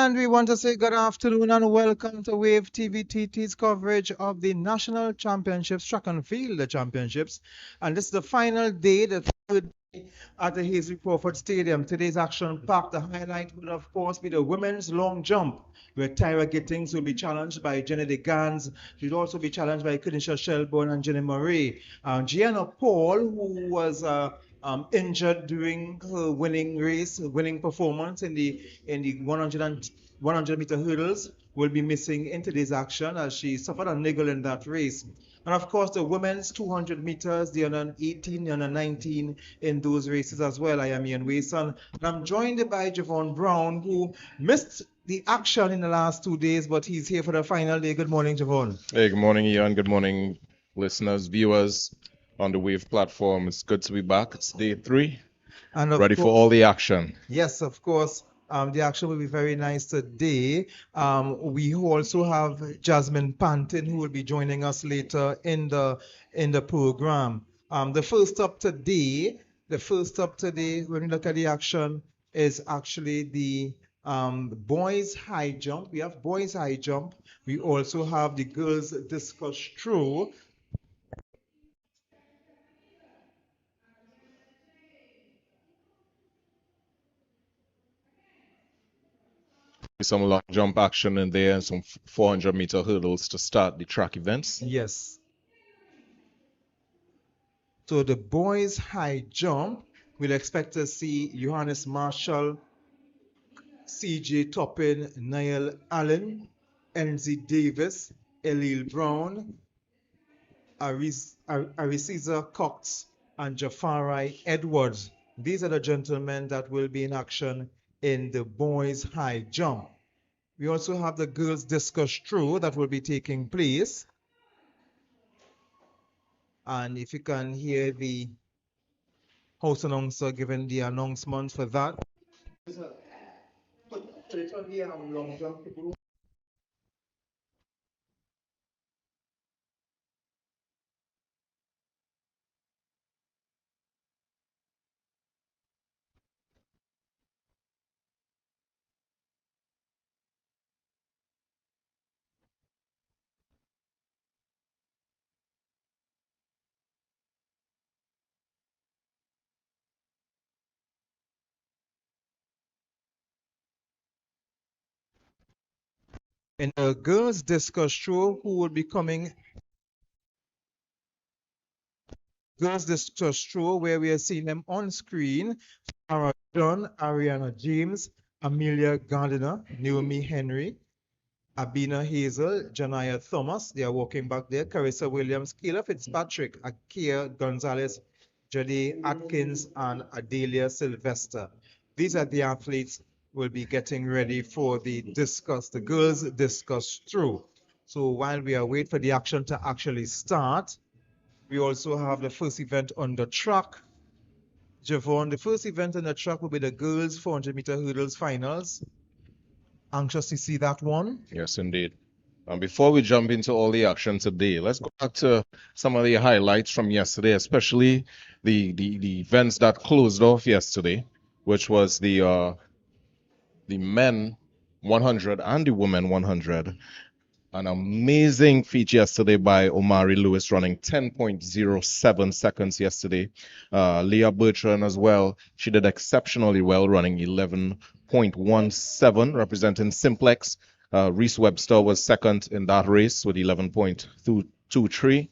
And we want to say good afternoon and welcome to Wave TVTT's coverage of the National Championships, Track and Field Championships. And this is the final day, the third day at the Hazley Crawford Stadium. Today's action packed. The highlight will, of course, be the women's long jump, where Tyra Gittings will be challenged by Jenny DeGans. She'll also be challenged by Kenisha Shelburne and Jenny Murray. Gianna Paul, who was injured during her winning performance in the 100 meter hurdles, will be missing in today's action as she suffered a niggle in that race. And of course, the women's 200 meters, the under 18, the under 19 in those races as well. I am Ian Wason, and I'm joined by Javon Brown, who missed the action in the last 2 days, but he's here for the final day. Good morning, Javon. Hey, good morning, Ian. Good morning, listeners, viewers on the Wave platform. It's good to be back. It's day 3, And of ready for course, all the action. yes, of course. The action will be very nice today. We also have Jasmine Pantin, who will be joining us later in the program. The first up today, when we look at the action, is actually the boys high jump. We have boys high jump. We also have the girls discus throw. Some long jump action in there and some 400-meter hurdles to start the track events. Yes. So the boys high jump, we'll expect to see Johannes Marshall, CJ Toppin, Niall Allen, NZ Davis, Elil Brown, Arisiza Cox, and Jafari Edwards. These are the gentlemen that will be in action in the boys high jump. We also have the girls discus throw that will be taking place. And if you can hear the house announcer giving the announcement for that. In the girls discus throw, who will be coming girls discus throw, where we are seeing them on screen: Sarah John, Ariana James, Amelia Gardiner, Naomi Henry, Abina Hazel, Janaya Thomas. They are walking back there. Carissa Williams, Kayla Fitzpatrick, Akia Gonzalez, Jade Atkins, and Adelia Sylvester. These are the athletes who will be getting ready for the girls discus throw. So while we are waiting for the action to actually start, we also have the first event on the track. Javon, the first event on the track will be the girls 400-meter hurdles finals. Anxious to see that one. Yes, indeed. Before we jump into all the action today, let's go back to some of the highlights from yesterday, especially the events that closed off yesterday, which was the men 100 and the women 100. An amazing feat yesterday by Omari Lewis, running 10.07 seconds yesterday. Leah Bertrand as well. She did exceptionally well, running 11.17, representing Simplex. Reese Webster was second in that race with 11.23.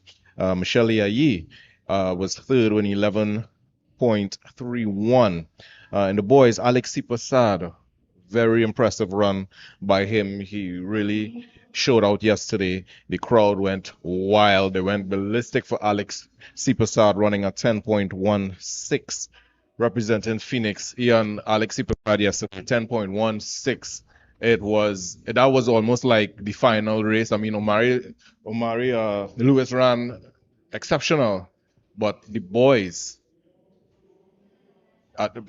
Michelle Yayi was third with 11.31. In the boys, Alexi Prasad, very impressive run by him. He really showed out yesterday. The crowd went wild. They went ballistic for Alex Sipasad, running at 10.16, representing Phoenix. Ian, Alex Sipasad yesterday, 10.16. That was almost like the final race. I mean, Omari Lewis ran exceptional, but the boys,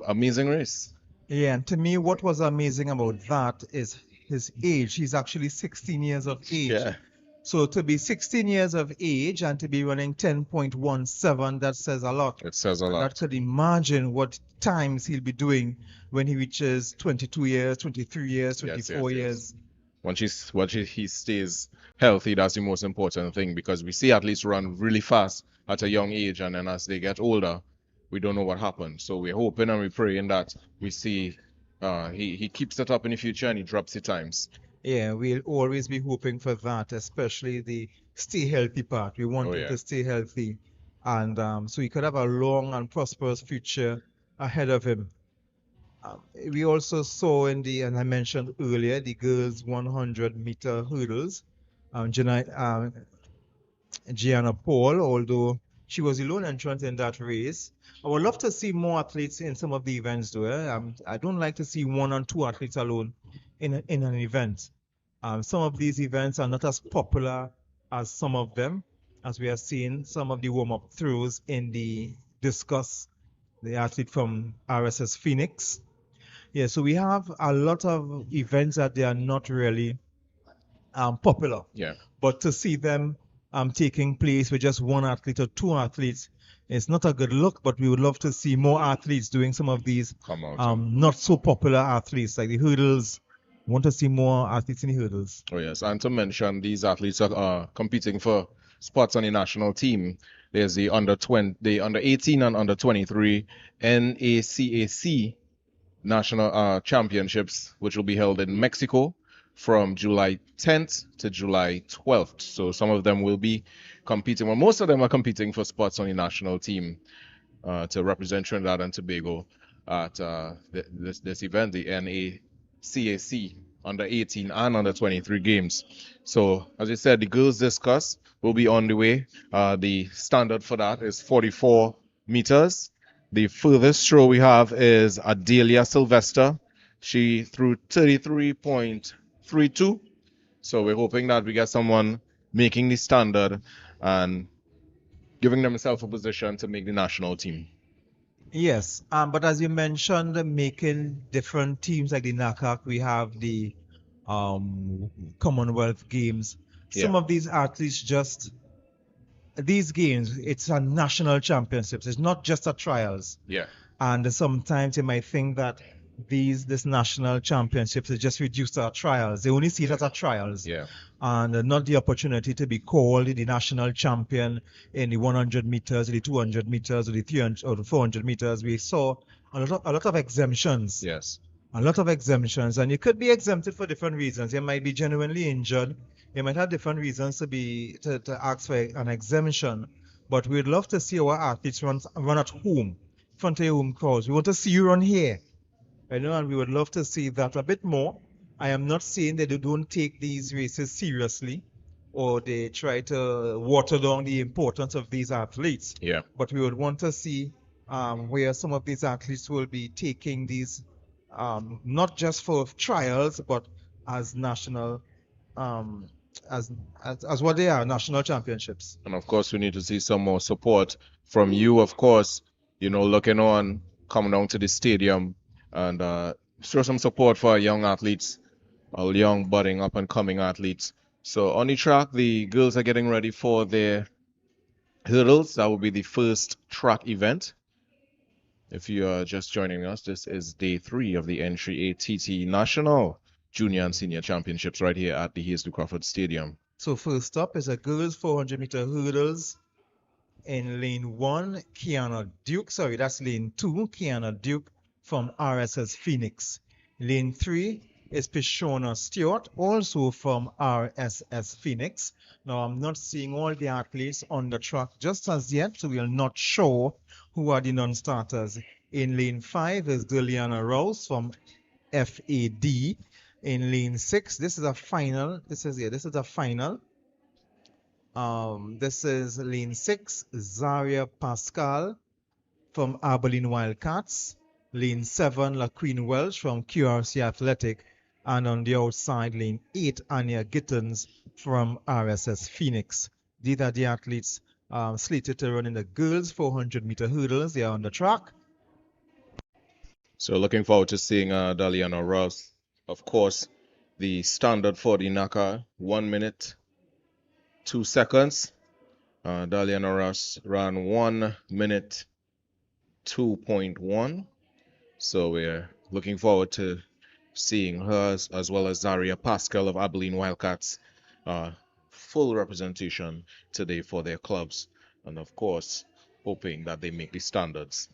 amazing race. Yeah, and to me, what was amazing about that is his age. He's actually 16 years of age. Yeah. So to be 16 years of age and to be running 10.17, that says a lot. It says a And that lot. could imagine what times he'll be doing when he reaches 22 years, 23 years, Yes, yes, 24 yes. years. He stays healthy, that's the most important thing because we see athletes run really fast at a young age, and then as they get older, we don't know what happens. So we're hoping and we're praying that we see he keeps it up in the future and he drops the times. Yeah, we'll always be hoping for that, especially the stay healthy part. We want Oh him yeah. to stay healthy, and so he could have a long and prosperous future ahead of him. We also saw and I mentioned earlier, the girls' 100-meter hurdles. Gianna Paul, although she was the lone entrant in that race. I would love to see more athletes in some of the events, though. I don't like to see one and two athletes alone in an event. Some of these events are not as popular as some of them, as we have seen some of the warm-up throws in the discus, the athlete from RSS Phoenix. Yeah, so we have a lot of events that they are not really popular. Yeah. But to see them taking place with just one athlete or two athletes, it's not a good look. But we would love to see more athletes doing some of these Come out. not so popular athletes like the hurdles. Want to see more athletes in the hurdles. Oh yes, and to mention these athletes are competing for spots on the national team. There's the under 20, the under 18 and under 23 NACAC national championships, which will be held in Mexico from July 10th to July 12th. So some of them will be competing, well, most of them are competing for spots on the national team to represent Trinidad and Tobago at this event, the NACAC under 18 and under 23 games. So, as I said, the girls discuss will be on the way. The standard for that is 44 meters. The furthest throw we have is Adelia Sylvester. She threw 33.32. So we're hoping that we get someone making the standard and giving themselves a position to make the national team. Yes, but as you mentioned, making different teams like the Naaatt, we have the Commonwealth Games. Yeah. Some of these athletes just these games, it's a national championships. It's not just a trials. Yeah. And sometimes you might think that this national championships is just reduced to our trials. They only see it as a trials. Yeah. And not the opportunity to be called the national champion in the 100 meters, the 200 meters, or the 300 or the 400 meters. We saw a lot of exemptions. Yes. A lot of exemptions, and you could be exempted for different reasons. You might be genuinely injured. You might have different reasons to ask for an exemption. But we'd love to see our athletes run at home, in front of your home crowds. We want to see you run here, and we would love to see that a bit more. I am not saying that they don't take these races seriously or they try to water down the importance of these athletes. Yeah. But we would want to see where some of these athletes will be taking these not just for trials, but as national, um, as what they are, national championships. And of course, we need to see some more support from you, of course, looking on, coming down to the stadium and show some support for our young athletes, our young, budding, up and coming athletes. So on the track, the girls are getting ready for their hurdles. That will be the first track event. If you are just joining us, this is day 3 of the Entry ATT National Junior and Senior Championships right here at the Hazel Crawford Stadium. So first up is a girls 400-meter hurdles. In lane 1, Kiana Duke. Sorry, that's lane 2, Kiana Duke from RSS Phoenix. Lane 3 is Pishona Stewart, also from RSS Phoenix. Now, I'm not seeing all the athletes on the track just as yet, so we are not sure who are the non-starters. In lane 5 is Deliana Rouse from FAD. In lane 6, this is a final. This is a final. This is lane 6, Zaria Pascal from Abilene Wildcats. Lane 7, LaQueen Welsh from QRC Athletic. And on the outside, lane 8, Anya Gittens from RSS Phoenix. These are the athletes slated to run in the girls 400-meter hurdles. They are on the track. So looking forward to seeing Daliana Ross. Of course, the standard for the NACA, 1 minute 2 seconds. Daliana Ross ran 1 minute 2.1. So we're looking forward to seeing her as well as Zaria Pascal of Abilene Wildcats. Uh, Full representation today for their clubs. And of course, hoping that they make the standards.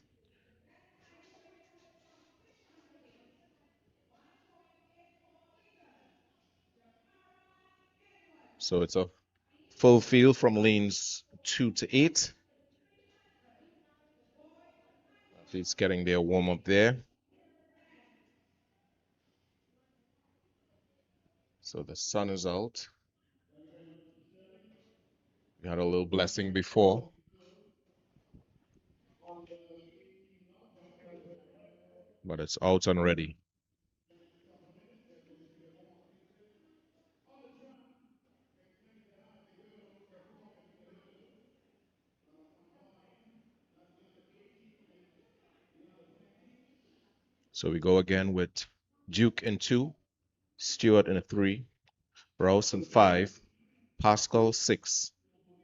So it's a full field from lanes 2 to 8. Athletes getting their warm up there. So the sun is out. We had a little blessing before, but it's out and ready. So we go again with Duke in 2, Stewart in a 3, Rouse in 5, Pascal 6,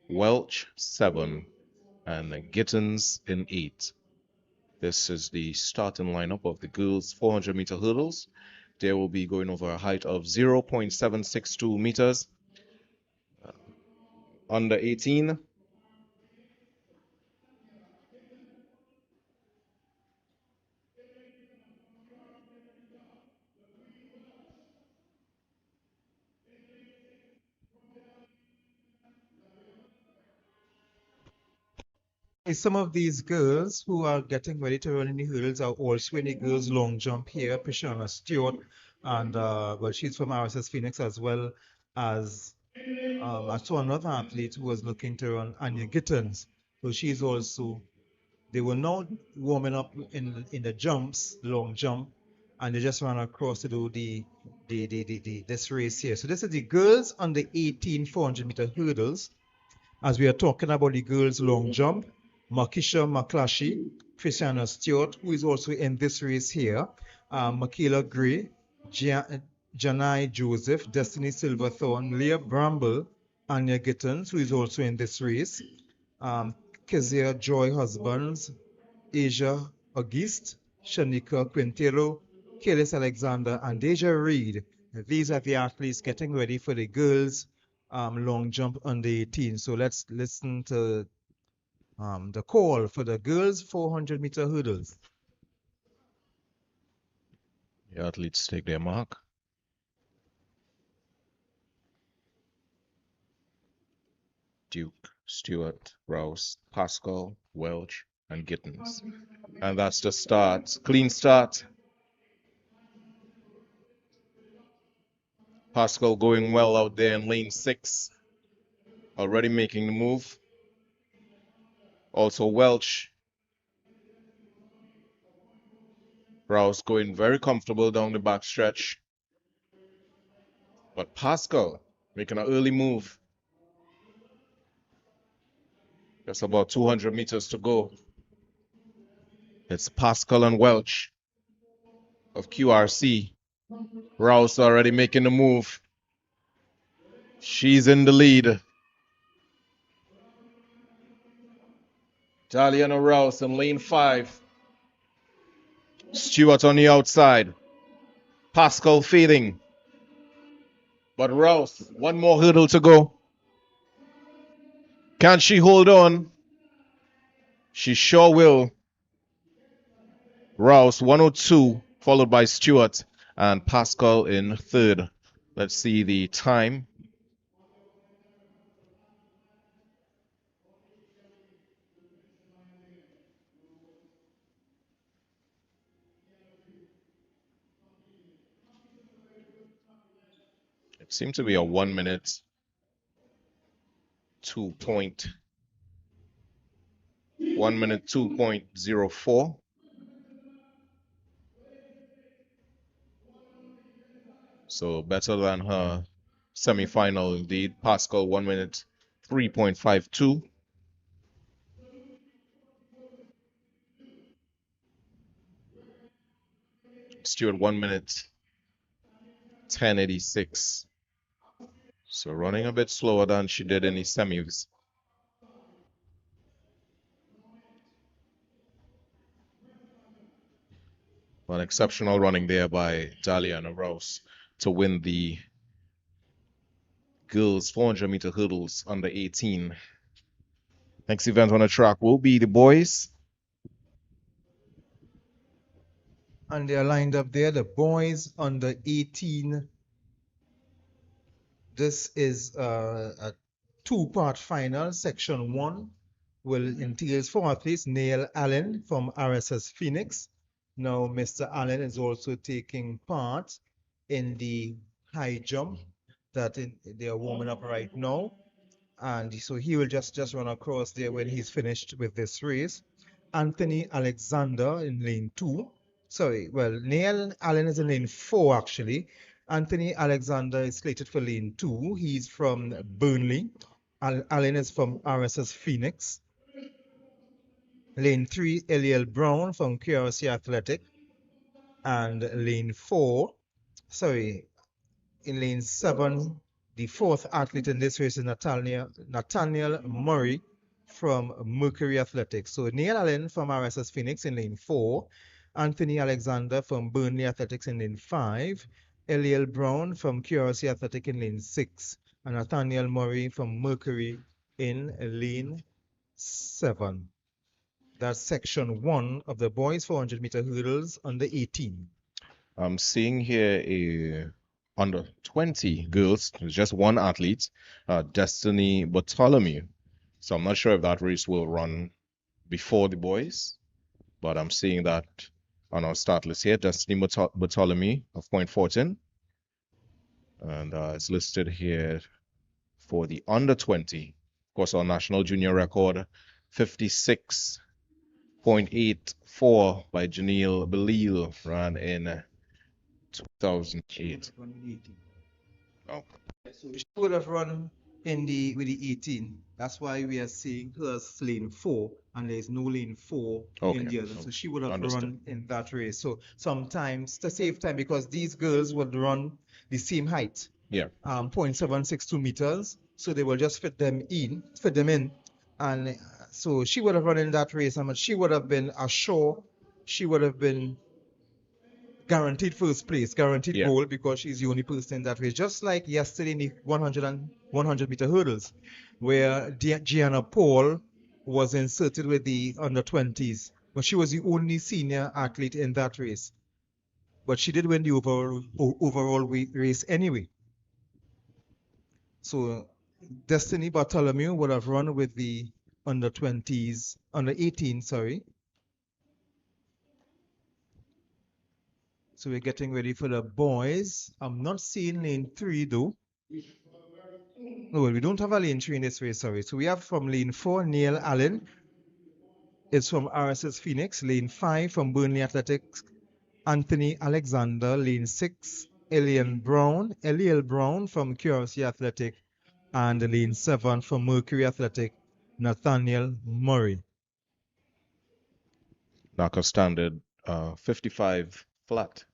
Welch 7, and Gittins in 8. This is the starting lineup of the girls 400-meter hurdles. They will be going over a height of 0.762 meters. Under 18, Some of these girls who are getting ready to run in the hurdles are also in the girls long jump here. Prashana Stewart, and well, she's from RSS Phoenix, as well as I saw another athlete who was looking to run, Anya Gittens. So she's also, they were now warming up in the jumps, long jump, and they just ran across to do this race here. So this is the girls on the 18 400-meter hurdles. As we are talking about the girls' long jump, Makisha Maklashi, Christiana Stewart, who is also in this race here, Michaela Gray, Janai Joseph, Destiny Silverthorne, Leah Bramble, Anya Gittens, who is also in this race, Kezia Joy Husbands, Asia Auguste, Shanika Quintero, Kellis Alexander, and Deja Reed. These are the athletes getting ready for the girls' long jump under 18. So let's listen to the call for the girls' 400-meter hurdles. the athletes take their mark. Duke, Stewart, Rouse, Pascal, Welch, and Gittins. And that's the start. Clean start. Pascal going well out there in lane 6. Already making the move. Also Welch. Rouse going very comfortable down the back stretch. But Pascal making an early move. Just about 200 meters to go. It's Pascal and Welch of QRC. Rouse already making the move. She's in the lead. Daliana Rouse in lane 5. Stewart on the outside. Pascal fading. But Rouse, one more hurdle to go. Can she hold on? She sure will. Rouse 102, followed by Stewart and Pascal in third. Let's see the time. It seemed to be a 1 minute 2.04. So better than her semi-final indeed. Pascal 1 minute 3.52. Stewart 1 minute 10.86. So running a bit slower than she did in the semis. An exceptional running there by Daliana Rouse to win the girls 400-meter hurdles under 18. Next event on the track will be the boys. And they are lined up there, the boys under 18. This is a two-part final. Section 1 will entail 4 athletes. Neil Allen from RSS Phoenix. Now, Mr. Allen is also taking part in the high jump that they are warming up right now. And so he will just run across there when he's finished with this race. Anthony Alexander in lane 2. Sorry, well, Neil Allen is in lane 4 actually. Anthony Alexander is slated for lane 2. He's from Burnley. Allen is from RSS Phoenix. Lane 3, Eliel Brown from QRC Athletic. And lane 4, sorry, in lane 7, the fourth athlete in this race is Nathaniel Murray from Mercury Athletics. So Neil Allen from RSS Phoenix in lane 4, Anthony Alexander from Burnley Athletics in lane 5, Eliel Brown from QRC Athletic in lane 6, and Nathaniel Murray from Mercury in lane 7. That's section 1 of the boys 400-meter hurdles under 18. I'm seeing here a under 20 girls, there's just one athlete, Destiny Bartholomew. So I'm not sure if that race will run before the boys, but I'm seeing that on our start list here, Destiny Bartholomew of Point Fortin. And it's listed here for the under 20. Of course, our national junior record, 56.84 by Janelle Belil, ran in 2008. Oh, So she would have run in the with the 18. That's why we are seeing her as lane 4, and there's no lane 4 in the other. So she would have understood. run in that race. So sometimes to save time, because these girls would run the same height, Yeah. 0.762 meters. So they will just fit them in, and so she would have run in that race. And she would have been assured, she would have been guaranteed first place, guaranteed Yeah. goal, because she's the only person in that race. Just like yesterday in the 100-meter hurdles, where Gianna Paul was inserted with the under 20s, but she was the only senior athlete in that race. But she did win the overall race anyway. So Destiny Bartholomew would have run with the under 20s, under 18, sorry. So we're getting ready for the boys. I'm not seeing lane 3 though. No, well, we don't have a lane 3 in this race, sorry. So we have from lane 4, Neil Allen. It's from RSS Phoenix. Lane 5 from Burnley Athletics, Anthony Alexander. Lane 6, Eliel Brown from QRC Athletic. And lane 7 from Mercury Athletic, Nathaniel Murray. Knocker standard 55 flat.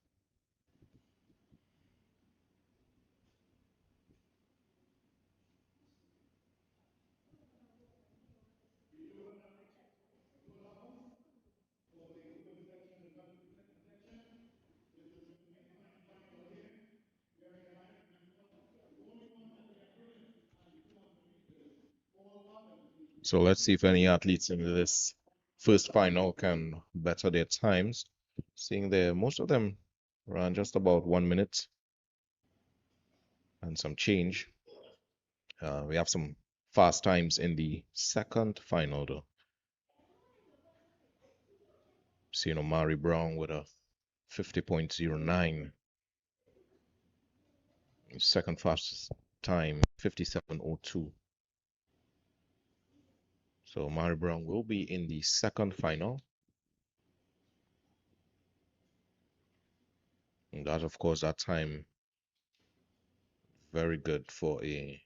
So let's see if any athletes in this first final can better their times. Seeing there, most of them ran just about 1 minute and some change. We have some fast times in the second final though. Seeing Omari Brown with a 50.09. Second fastest time, 57.02. So Omari Brown will be in the second final. And that, of course, that time very good for a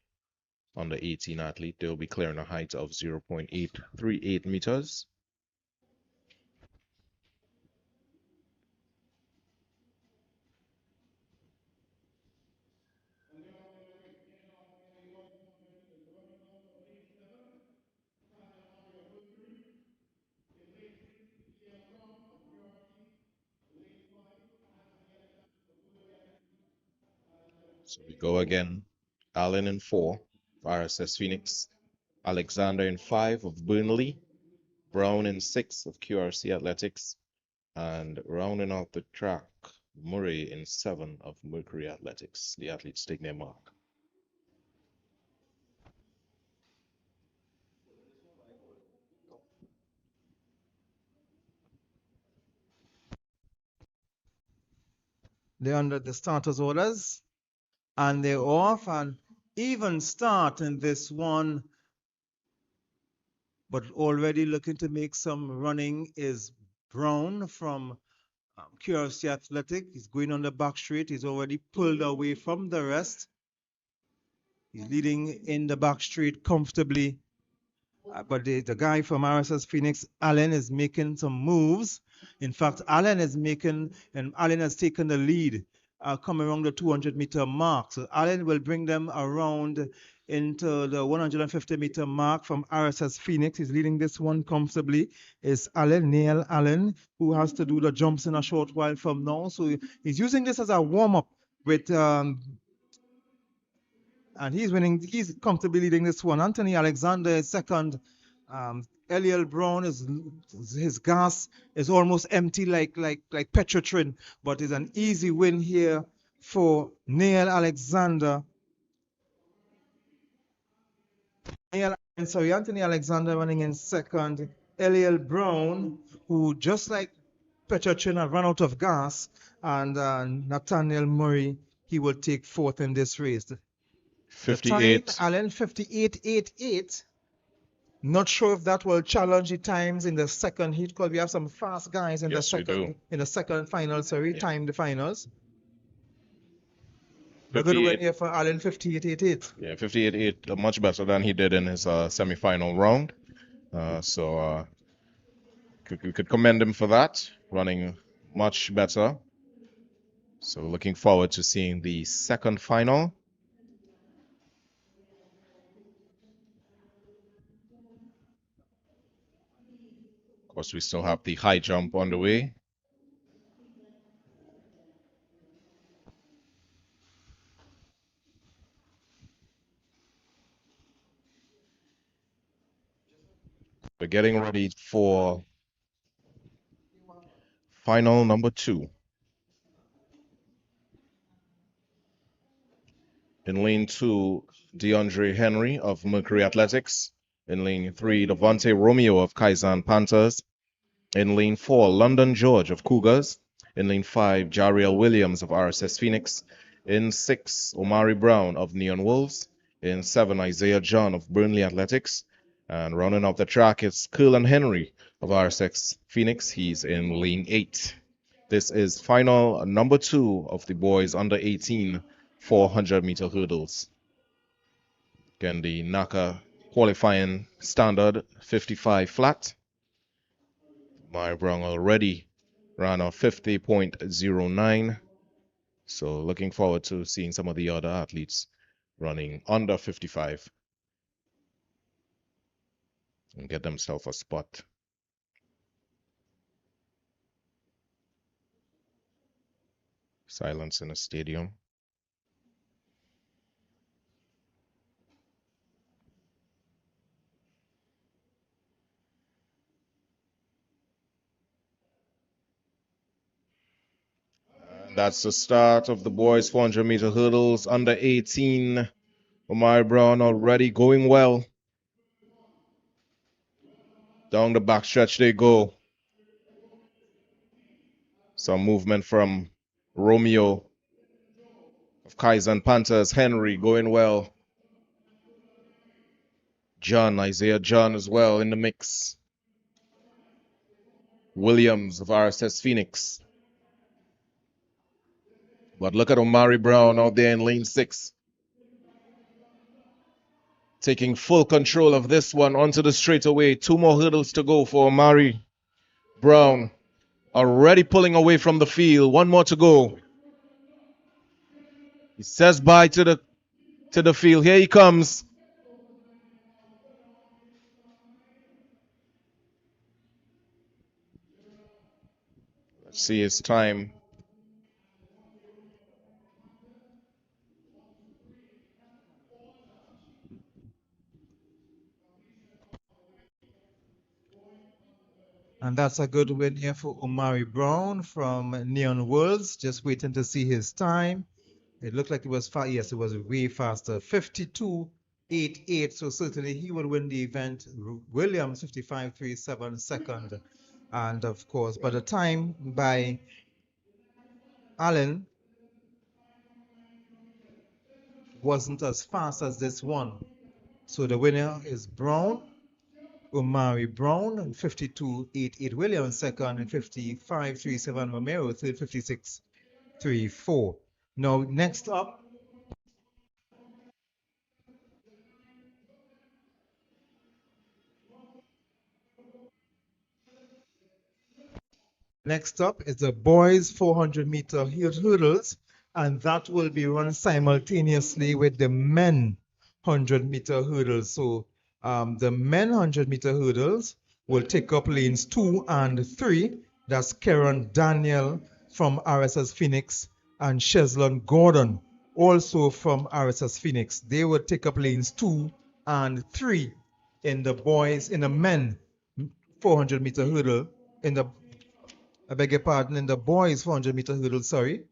under 18 athlete. They'll be clearing a height of 0.838 meters. So we go again. Allen in 4 of RSS Phoenix. Alexander in 5 of Burnley. Brown in 6 of QRC Athletics. And rounding out the track, Murray in 7 of Mercury Athletics. The athletes take their mark. They're under the starters' orders and they're off, and even start in this one, but already looking to make some running is Brown from QRC Athletic. He's going on the back straight. He's already pulled away from the rest. He's leading in the back straight comfortably. But the guy from RSS Phoenix, Allen, is making some moves. In fact, Allen has taken the lead coming around the 200-meter mark. So Allen will bring them around into the 150-meter mark from RSS Phoenix. He's leading this one comfortably. It's Neil Allen, who has to do the jumps in a short while from now. So he's using this as a warm-up with and he's winning. He's comfortably leading this one. Anthony Alexander is second. Eliel Brown is his gas is almost empty like Petrotrin, but it's an easy win here for Neil Alexander. Anthony Alexander running in second. Eliel Brown, who just like Petrotrin had run out of gas, and Nathaniel Murray, he will take fourth in this race. The time, 58. Allen, 58.88. Not sure if that will challenge the times in the second heat because we have some fast guys in Yes, we do. the second final, so we Yeah. time the finals. A good win 58. here for Allen, 58.88. Yeah, 58.8, much better than he did in his semi-final round. So we could commend him for that, running much better. So looking forward to seeing the second final. Of course, we still have the high jump on the way. We're getting ready for final number 2. In lane 2, DeAndre Henry of Mercury Athletics. In lane 3, Devontae Romeo of Kaizen Panthers. In lane 4, London George of Cougars. In lane 5, Jariel Williams of RSS Phoenix. In 6, Omari Brown of Neon Wolves. In 7, Isaiah John of Burnley Athletics. And rounding off the track is Curlan Henry of RSX Phoenix. He's in lane 8. This is final number 2 of the boys under 18 400-meter hurdles. Again, the NACA qualifying standard 55 flat. My Brown already ran a 50.09. So looking forward to seeing some of the other athletes running under 55 and get themselves a spot. Silence in the stadium. And that's the start of the boys 400-meter hurdles under 18. Omar Brown already going well. Down the backstretch they go. Some movement from Romeo of Kaizen Panthers. Henry going well. Isaiah John as well in the mix. Williams of RSS Phoenix. But look at Omari Brown out there in lane 6. Taking full control of this one onto the straightaway. 2 more hurdles to go for Omari Brown. Already pulling away from the field. 1 more to go. He says bye to the field. Here he comes. Let's see his time. And that's a good win here for Omari Brown from Neon Worlds. Just waiting to see his time. It looked like it was fast. Yes, it was way faster. 52.88. So certainly he will win the event. Williams 55.37 second. And of course, by the time by Allen wasn't as fast as this one. So the winner is Brown, Omari Brown, 52.88 Williams second, and 55.37 Romero third, 56.34. Now next up is the boys 400-meter hurdles, and that will be run simultaneously with the men 100-meter hurdles. So the men 100-meter hurdles will take up lanes 2 and 3. That's Karen Daniel from RSS Phoenix and Cheslon Gordon, also from RSS Phoenix. They will take up lanes 2 and 3 in the men 400-meter hurdle. I beg your pardon, in the boys 400-meter hurdle, sorry.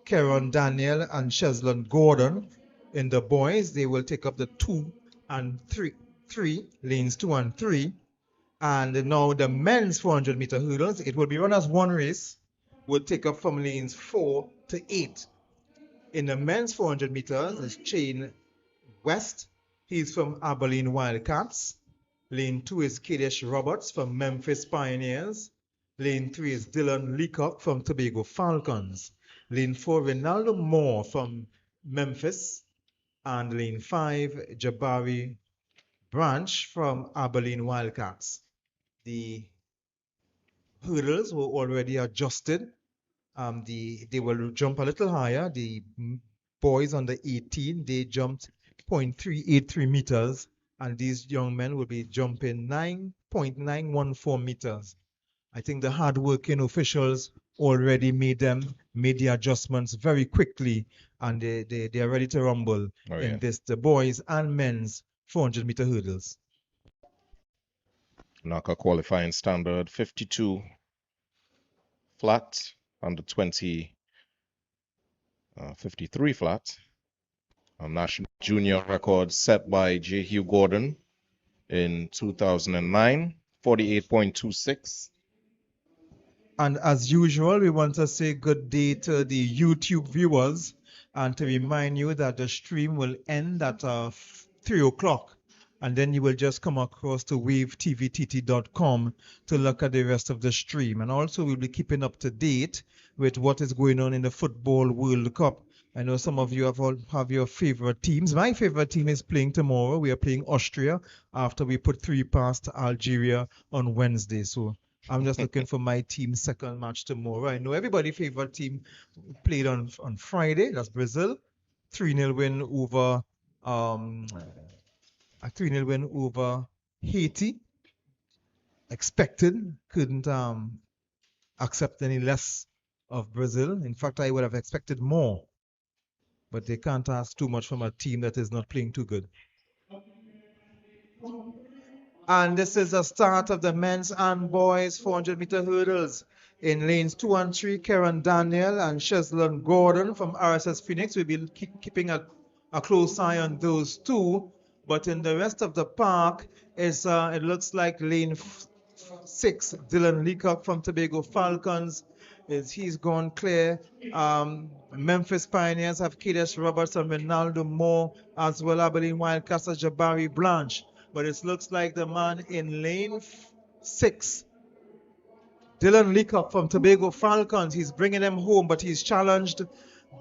Karen Daniel and Cheslon Gordon. In the boys, they will take up the 2 and 3, lanes 2 and 3. And now the men's 400-meter hurdles, it will be run as one race, will take up from lanes 4 to 8. In the men's 400 meters, it's Shane West. He's from Abilene Wildcats. Lane 2 is Kadesh Roberts from Memphis Pioneers. Lane 3 is Dylan Leacock from Tobago Falcons. Lane 4, Ronaldo Moore from Memphis. And lane 5, Jabari Branch from Abilene Wildcats. The hurdles were already adjusted. They will jump a little higher. The boys under 18, they jumped 0.383 meters, and these young men will be jumping 9.914 meters. I think the hardworking officials already made the adjustments very quickly, and they are ready to rumble in the boys and men's 400-meter hurdles. NACA qualifying standard 52 flat, under 20 53 flat. National junior record set by J. Hugh Gordon in 2009, 48.26. And as usual, we want to say good day to the YouTube viewers and to remind you that the stream will end at 3 o'clock. And then you will just come across to wavetvtt.com to look at the rest of the stream. And also we'll be keeping up to date with what is going on in the Football World Cup. I know some of you have your favorite teams. My favorite team is playing tomorrow. We are playing Austria after we put 3 past Algeria on Wednesday. So I'm just looking for my team's second match tomorrow. I know everybody's favorite team played on Friday. That's Brazil. 3-0 win over a 3-0 win over Haiti. Expected. Couldn't accept any less of Brazil. In fact, I would have expected more. But they can't ask too much from a team that is not playing too good. And this is the start of the men's and boys 400-meter hurdles. In lanes 2 and 3, Karen Daniel and Cheslon Gordon from RSS Phoenix. We'll be keeping a close eye on those two. But in the rest of the park, it looks like lane 6, Dylan Leacock from Tobago Falcons. He's gone clear. Memphis Pioneers have Kadesh Roberts and Ronaldo Moore, as well Abilene Wildcats Jabari Blanche. But it looks like the man in lane 6, Dylan Leacock from Tobago Falcons, he's bringing them home, but he's challenged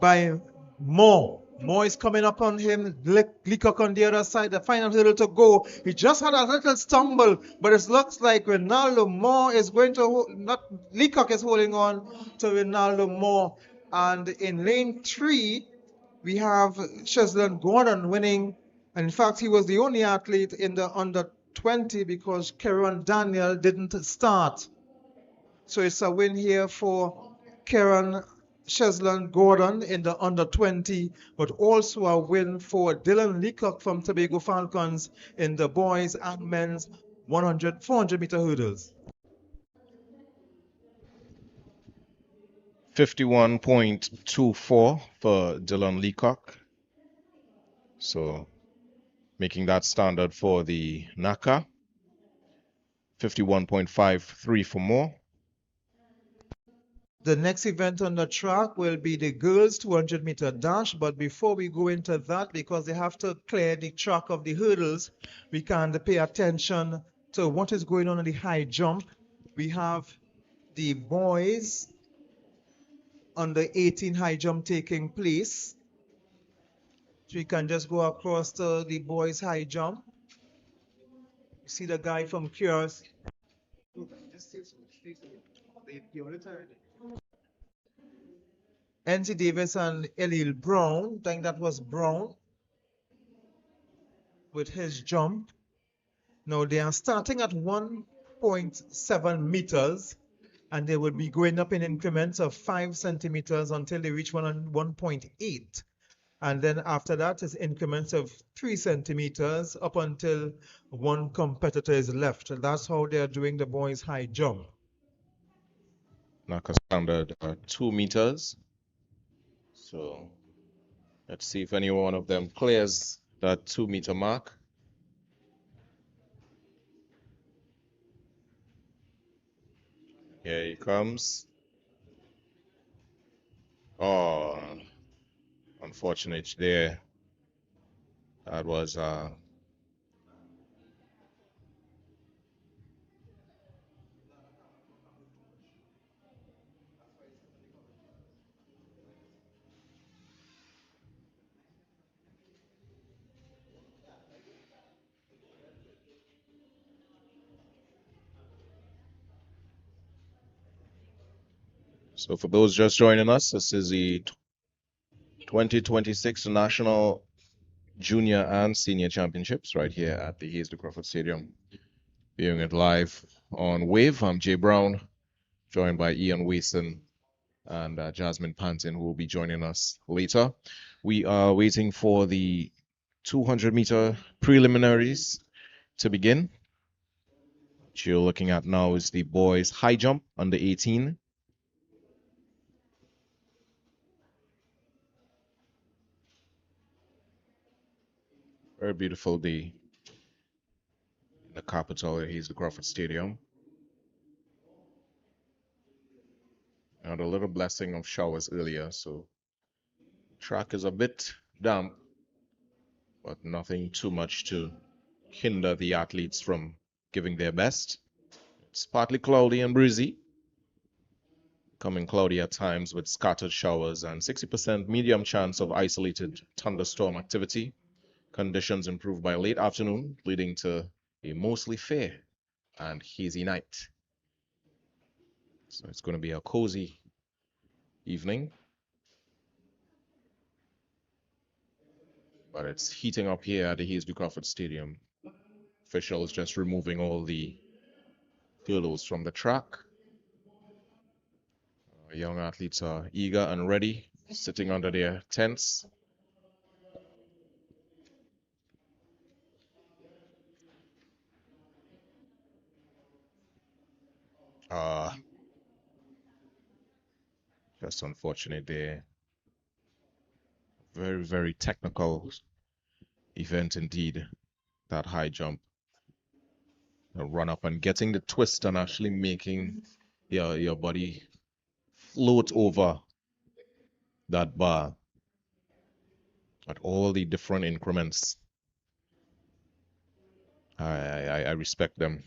by Moore. Moore is coming up on him. Leacock on the other side, the final hurdle to go. He just had a little stumble, but it looks like Ronaldo Moore is going to, Leacock is holding on to Ronaldo Moore. And in lane 3, we have Cheslon Gordon winning. And in fact, he was the only athlete in the under 20 because Karen Daniel didn't start. So it's a win here for Karen Cheslon Gordon in the under 20, but also a win for Dylan Leacock from Tobago Falcons in the boys and men's 400-meter hurdles. 51.24 for Dylan Leacock. So making that standard for the Naaatt. 51.53 for more. The next event on the track will be the girls 200-meter dash. But before we go into that, because they have to clear the track of the hurdles, we can pay attention to what is going on in the high jump. We have the boys under 18 high jump taking place. So we can just go across to the boys high jump. You see the guy from Cures. NC Davis and Elil Brown. I think that was Brown with his jump. Now they are starting at 1.7 meters and they will be going up in increments of 5 centimeters until they reach 1.8. And then after that is increments of 3 centimeters up until one competitor is left. That's how they are doing the boys high jump. Naaatt standard 2 meters. So let's see if any one of them clears that 2 meter mark. Here he comes. Oh, unfortunate there. That was so for those just joining us, this is the 2026 National Junior and Senior Championships right here at the Hayes de Crawford Stadium. Viewing it live on Wave. I'm Jay Brown, joined by Ian Wason and Jasmine Panton, who will be joining us later. We are waiting for the 200-meter preliminaries to begin. What you're looking at now is the boys high jump under 18. Very beautiful day in the capital. Here's the Crawford Stadium. I had a little blessing of showers earlier, so track is a bit damp, but nothing too much to hinder the athletes from giving their best. It's partly cloudy and breezy, coming cloudy at times with scattered showers and 60% medium chance of isolated thunderstorm activity. Conditions improve by late afternoon, leading to a mostly fair and hazy night. So it's going to be a cozy evening, but it's heating up here at the Hayes de Crawford Stadium. Officials just removing all the hurdles from the track. Young athletes are eager and ready, sitting under their tents. Just unfortunate there. Very, very technical event indeed, that high jump. The run up and getting the twist and actually making your body float over that bar at all the different increments. I respect them.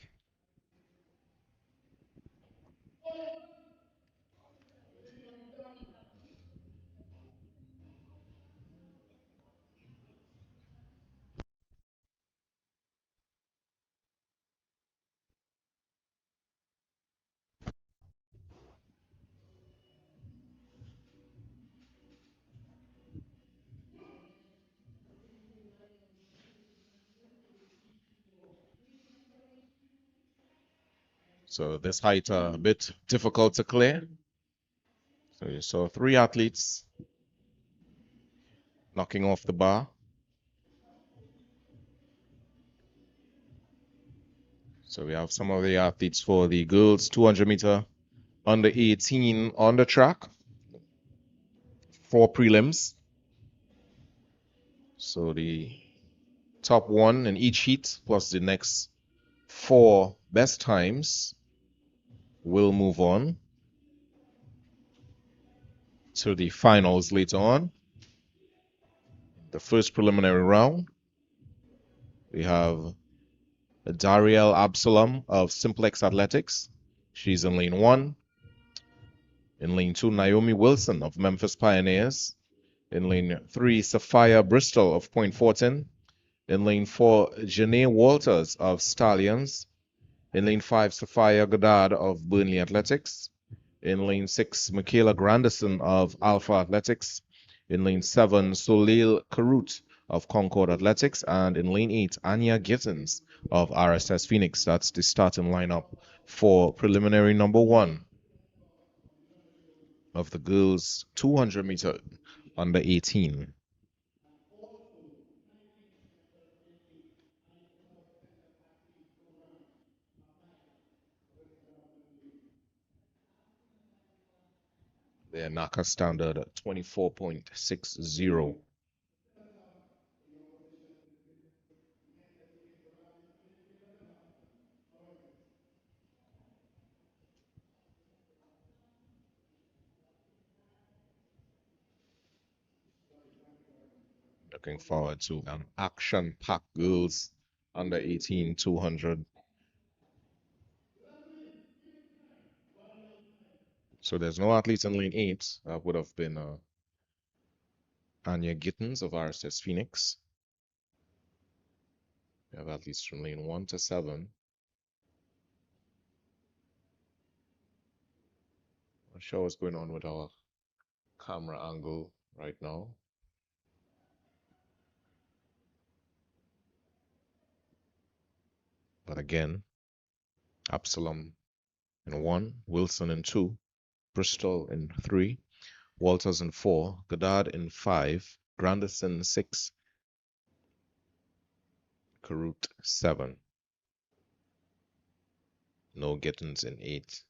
So this height a bit difficult to clear. So you saw 3 athletes knocking off the bar. So we have some of the athletes for the girls 200 meter under 18 on the track. four prelims. So the top one in each heat plus the next four best times will move on to the finals later on. The first preliminary round, we have Dariel Absalom of Simplex Athletics. She's in lane one. In lane two, Naomi Wilson of Memphis Pioneers. In lane three, Sophia Bristol of Point Fortin. In lane four, Janae Walters of Stallions. In lane five, Sophia Goddard of Burnley Athletics. In lane six, Michaela Grandison of Alpha Athletics. In lane seven, Soleil Karut of Concord Athletics. And in lane eight, Anya Gittins of RSS Phoenix. That's the starting lineup for preliminary number one of the girls 200 meter under 18. Their NACA standard at 24.60. Looking forward to an action-packed girls under 18 200. So there's no athletes in lane 8. That would have been Anya Gittins of RSS Phoenix. We have athletes from lane 1 to 7. Not sure what's going on with our camera angle right now. But again, Absalom in 1, Wilson in 2, Bristol in 3, Walters in 4, Goddard in 5, Grandison 6, Karut 7. No Gittins in 8.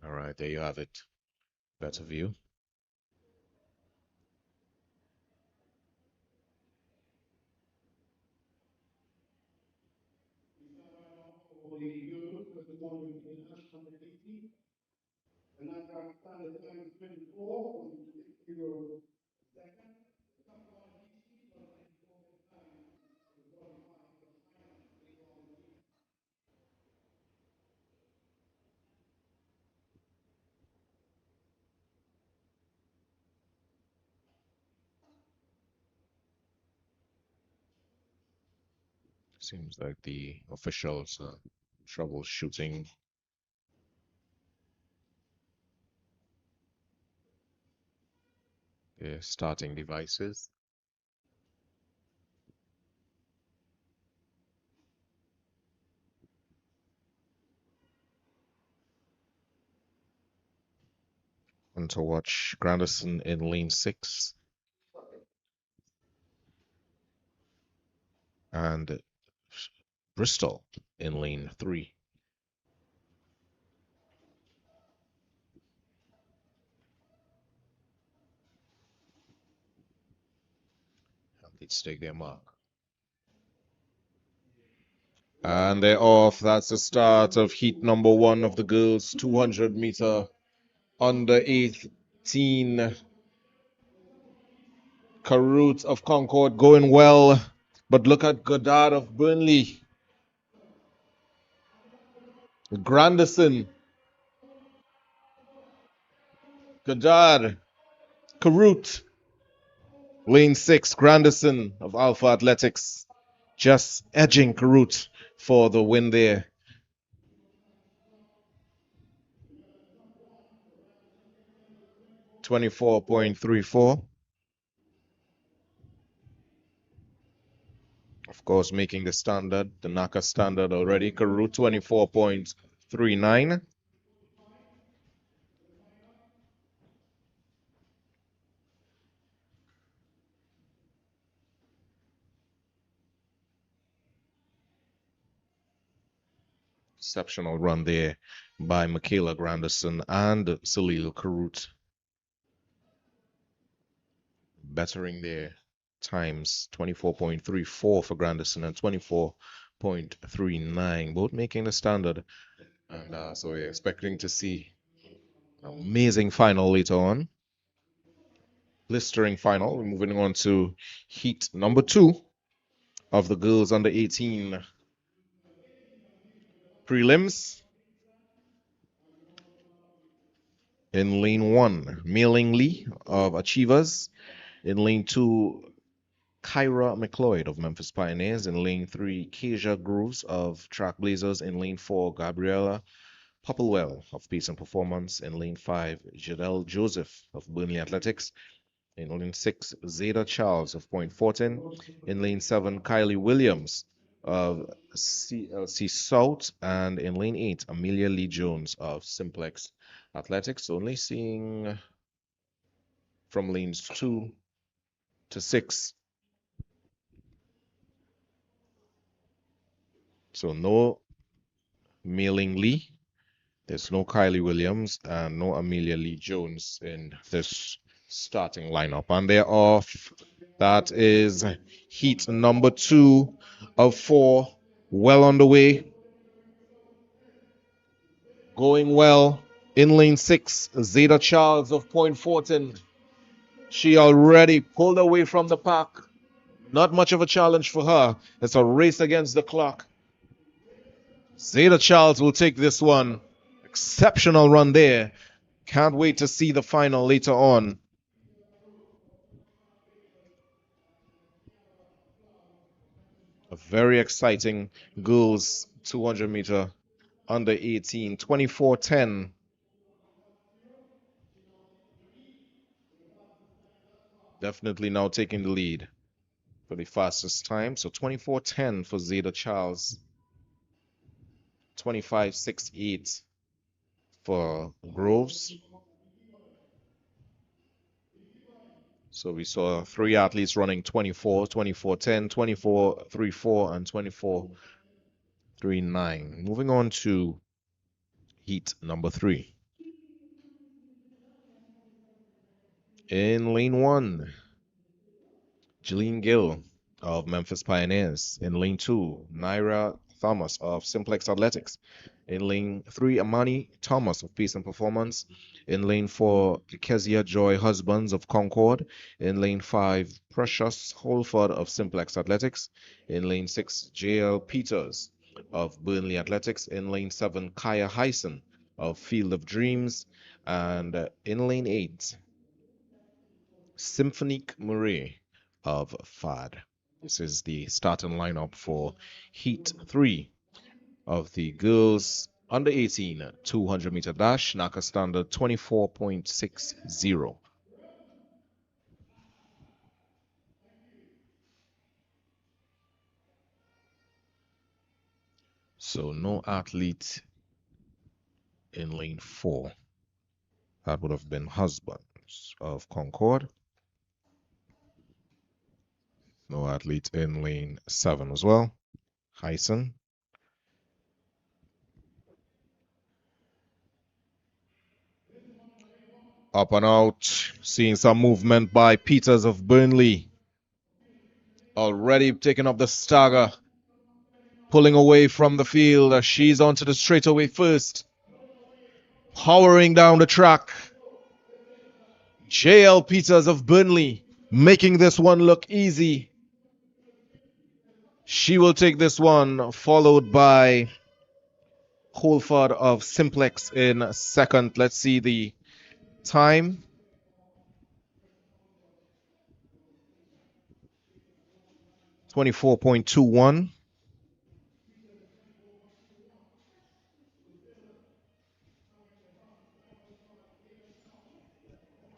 All right, there you have it. Better view. Seems like the officials are troubleshooting their starting devices. And to watch Grandison in lane 6 and Bristol in lane 3. Athletes take their mark. And they're off. That's the start of heat number 1 of the girls 200 meter under 18. Karut of Concord going well. But look at Goddard of Burnley. Grandison. Goddard. Karut. Lane 6, Grandison of Alpha Athletics. Just edging Karut for the win there. .34. Of course, making the standard, the NACA standard already. Karut 24.39. Exceptional run there by Michaela Granderson and Salil Karut, bettering their times 24.34 for Granderson and 24.39, both making the standard. And so we're expecting to see an amazing final later on. Blistering final. We're moving on to heat number 2 of the girls under 18 prelims. In lane 1, Mei-Ling Lee of Achievers. In lane 2, Kyra McLeod of Memphis Pioneers. In lane 3, Keisha Groves of Trackblazers. In lane 4, Gabriella Popplewell of Peace and Performance. In lane 5, Jadelle Joseph of Burnley Athletics. In lane 6, Zeta Charles of Point Fortin. In lane 7, Kylie Williams of CLC South. And in lane 8, Amelia Lee Jones of Simplex Athletics. Only seeing from lanes 2 to 6. So no Mei-Ling Lee, there's no Kylie Williams, and no Amelia Lee Jones in this starting lineup. And they're off. That is heat number 2 of 4. Well on the way. Going well. In lane 6, Zeta Charles of Point Fortin. She already pulled away from the pack. Not much of a challenge for her. It's a race against the clock. Zeta Charles will take this one. Exceptional run there. Can't wait to see the final later on. A very exciting girls 200 meter under 18, 24:10. Definitely now taking the lead for the fastest time. So 24:10 for Zeta Charles, 25:68 for Groves. So we saw 3 athletes running 24, 24:10, 24:34, and 24:39. Moving on to heat number 3. In lane 1, Jillian Gill of Memphis Pioneers. In lane 2, Naira Thomas of Simplex Athletics. In lane 3, Amani Thomas of Peace and Performance. In lane 4, Kezia Joy Husbands of Concord. In lane 5, Precious Holford of Simplex Athletics. In lane 6, JL Peters of Burnley Athletics. In lane 7, Kaya Hyson of Field of Dreams. And in lane 8, Symphonique Murray of FAD. This is the starting lineup for Heat 3 of the girls under 18 200 meter dash, NACA standard 24.60. So no athlete in lane 4. That would have been Husbands of Concord. No athlete in lane 7 as well. Hyson. Up and out. Seeing some movement by Peters of Burnley. Already taking up the stagger. Pulling away from the field. She's onto the straightaway first. Powering down the track. JL Peters of Burnley making this one look easy. She will take this one, followed by Holford of Simplex in second. Let's see the time. 24.21.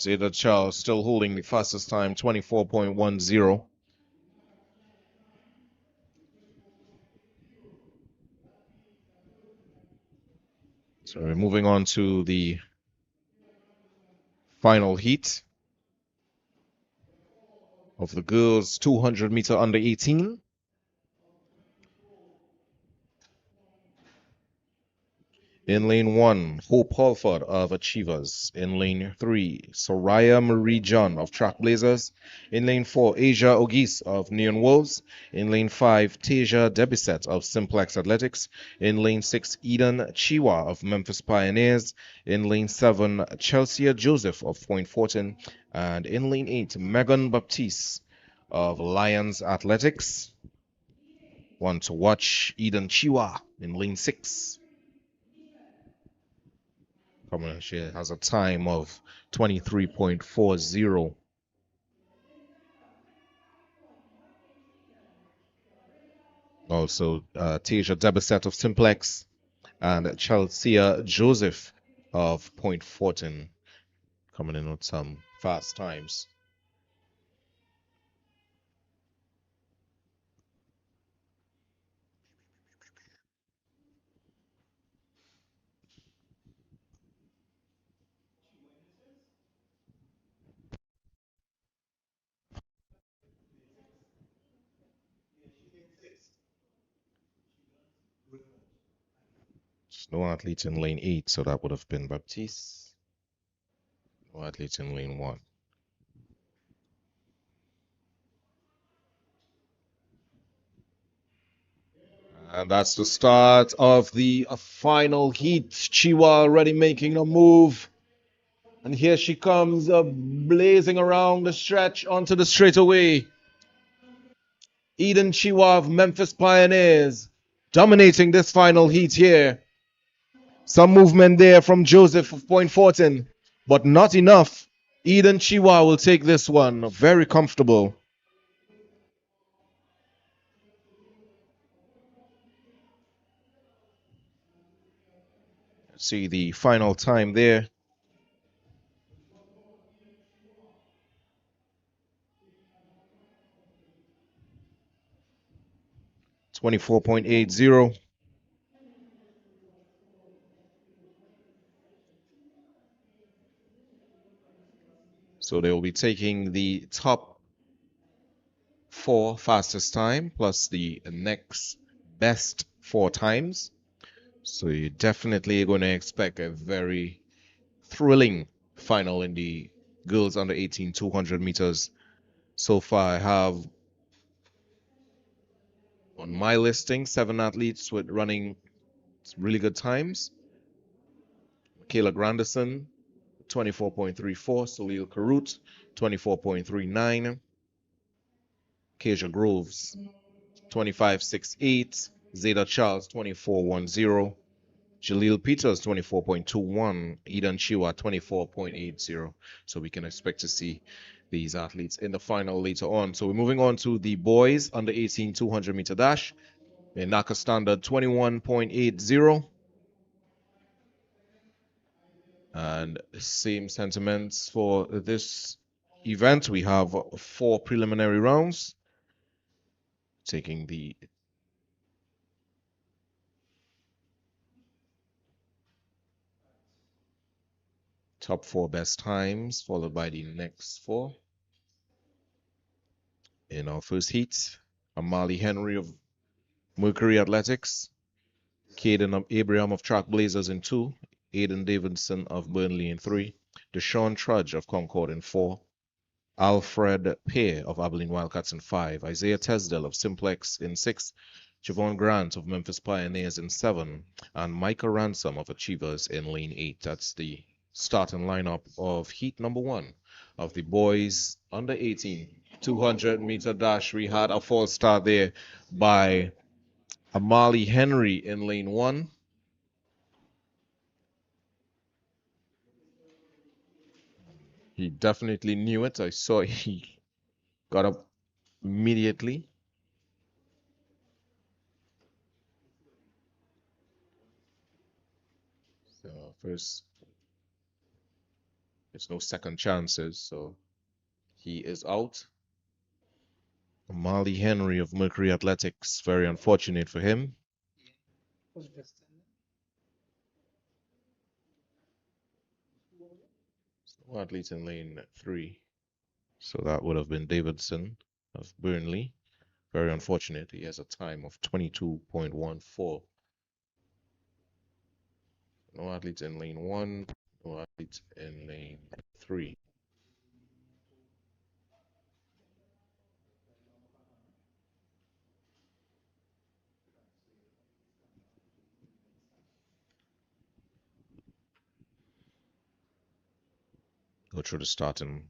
Zeta Charles still holding the fastest time, 24.10. So we're moving on to the final heat of the girls 200 meter under 18. In lane 1, Hope Holford of Achievers. In lane 3, Soraya Marie John of Trackblazers. In lane 4, Asia Ogis of Neon Wolves. In lane 5, Tasia Debiset of Simplex Athletics. In lane 6, Eden Chiwa of Memphis Pioneers. In lane 7, Chelsea Joseph of Point Fortin. And in lane 8, Megan Baptiste of Lions Athletics. One to watch, Eden Chiwa in lane 6. Coming, she has a time of 23.40. Also, Tasia Debiset of Simplex and Chelsea Joseph of Point Fortin coming in with some fast times. There's no athletes in lane 8, so that would have been Baptiste. No athletes in lane 1. And that's the start of the final heat. Chiwa already making a move. And here she comes, blazing around the stretch onto the straightaway. Eden Chiwa of Memphis Pioneers dominating this final heat here. Some movement there from Joseph of Point Fortin, but not enough. Eden Chiwa will take this one. Very comfortable. See the final time there. 24.80. So they will be taking the top 4 fastest time plus the next best 4 times. So you're definitely going to expect a very thrilling final in the girls under 18 200 meters. So far, I have on my listing 7 athletes with running really good times. Kayla Granderson, 24.34. Salil Karut, 24.39. Keisha Groves, 25.68. Zeta Charles, 24.10. Jaleel Peters, 24.21. Eden Chiwa, 24.80. So we can expect to see these athletes in the final later on. So we're moving on to the boys under 18 200 meter dash. In NACA standard 21.80. And same sentiments for this event. We have 4 preliminary rounds. Taking the top 4 best times, followed by the next 4. In our first heat, Amali Henry of Mercury Athletics, Caden Abraham of Trackblazers in 2, Aiden Davidson of Burnley in 3, Deshaun Trudge of Concord in 4, Alfred Pear of Abilene Wildcats in 5, Isaiah Tesdell of Simplex in 6, Javon Grant of Memphis Pioneers in 7, and Micah Ransom of Achievers in lane 8. That's the starting lineup of heat number 1 of the boys under 18 200 meter dash. We had a false start there by Amali Henry in lane 1. He definitely knew it. I saw he got up immediately. So first, there's no second chances. So he is out. Amali Henry of Mercury Athletics. Very unfortunate for him. So athletes in lane 3. So that would have been Davidson of Burnley. Very unfortunate. He has a time of 22.14. No athletes in lane 1. No athletes in lane 3. Go through the starting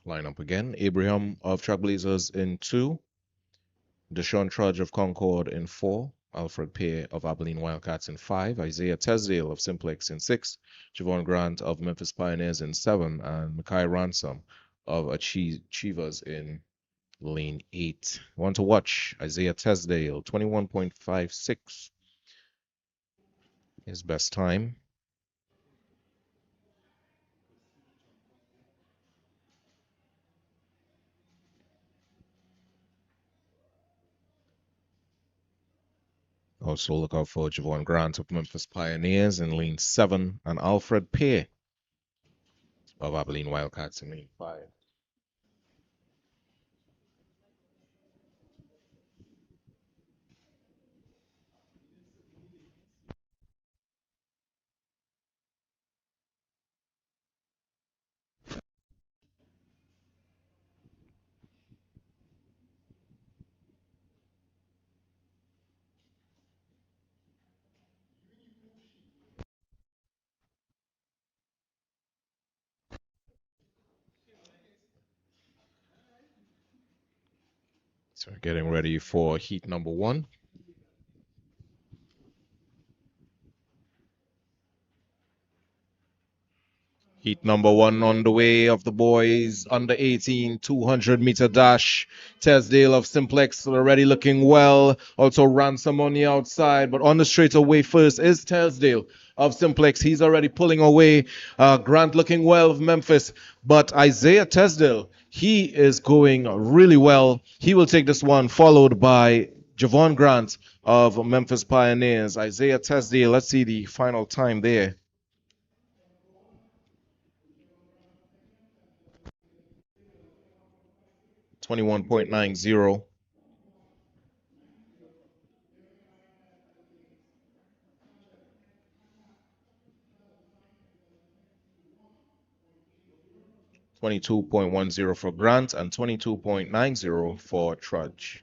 lineup again. Abraham of Trailblazers in 2. Deshaun Trudge of Concord in 4. Alfred Pear of Abilene Wildcats in 5. Isaiah Tesdale of Simplex in 6. Javon Grant of Memphis Pioneers in 7. And Makai Ransom of Achievers in lane 8. Want to watch Isaiah Tesdale, 21.56. His best time. Also look out for Javon Grant of Memphis Pioneers in lane 7 and Alfred Pear of Abilene Wildcats in lane 5. So getting ready for heat number 1. Heat number 1 on the way of the boys under 18 200-meter dash. Tesdale of Simplex already looking well. Also Ransom on the outside, but on the straightaway first is Tesdale of Simplex. He's already pulling away. Grant looking well of Memphis, but Isaiah Tesdale, he is going really well. He will take this one, followed by Javon Grant of Memphis Pioneers. Isaiah Tesdale, let's see the final time there. 21.90. 22.10 for Grant and 22.90 for Trudge.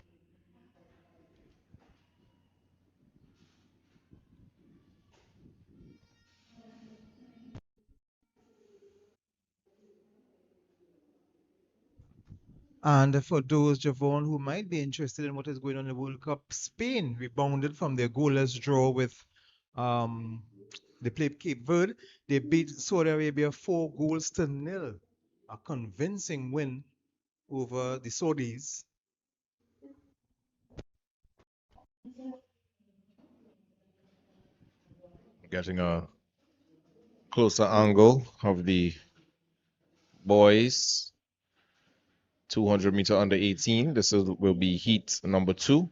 And for those, Javon, who might be interested in what is going on in the World Cup, Spain rebounded from their goalless draw with they played Cape Verde. They beat Saudi Arabia 4 goals to 0. A convincing win over the Saudis. Getting a closer angle of the boys. 200-meter under 18. This will be heat number 2.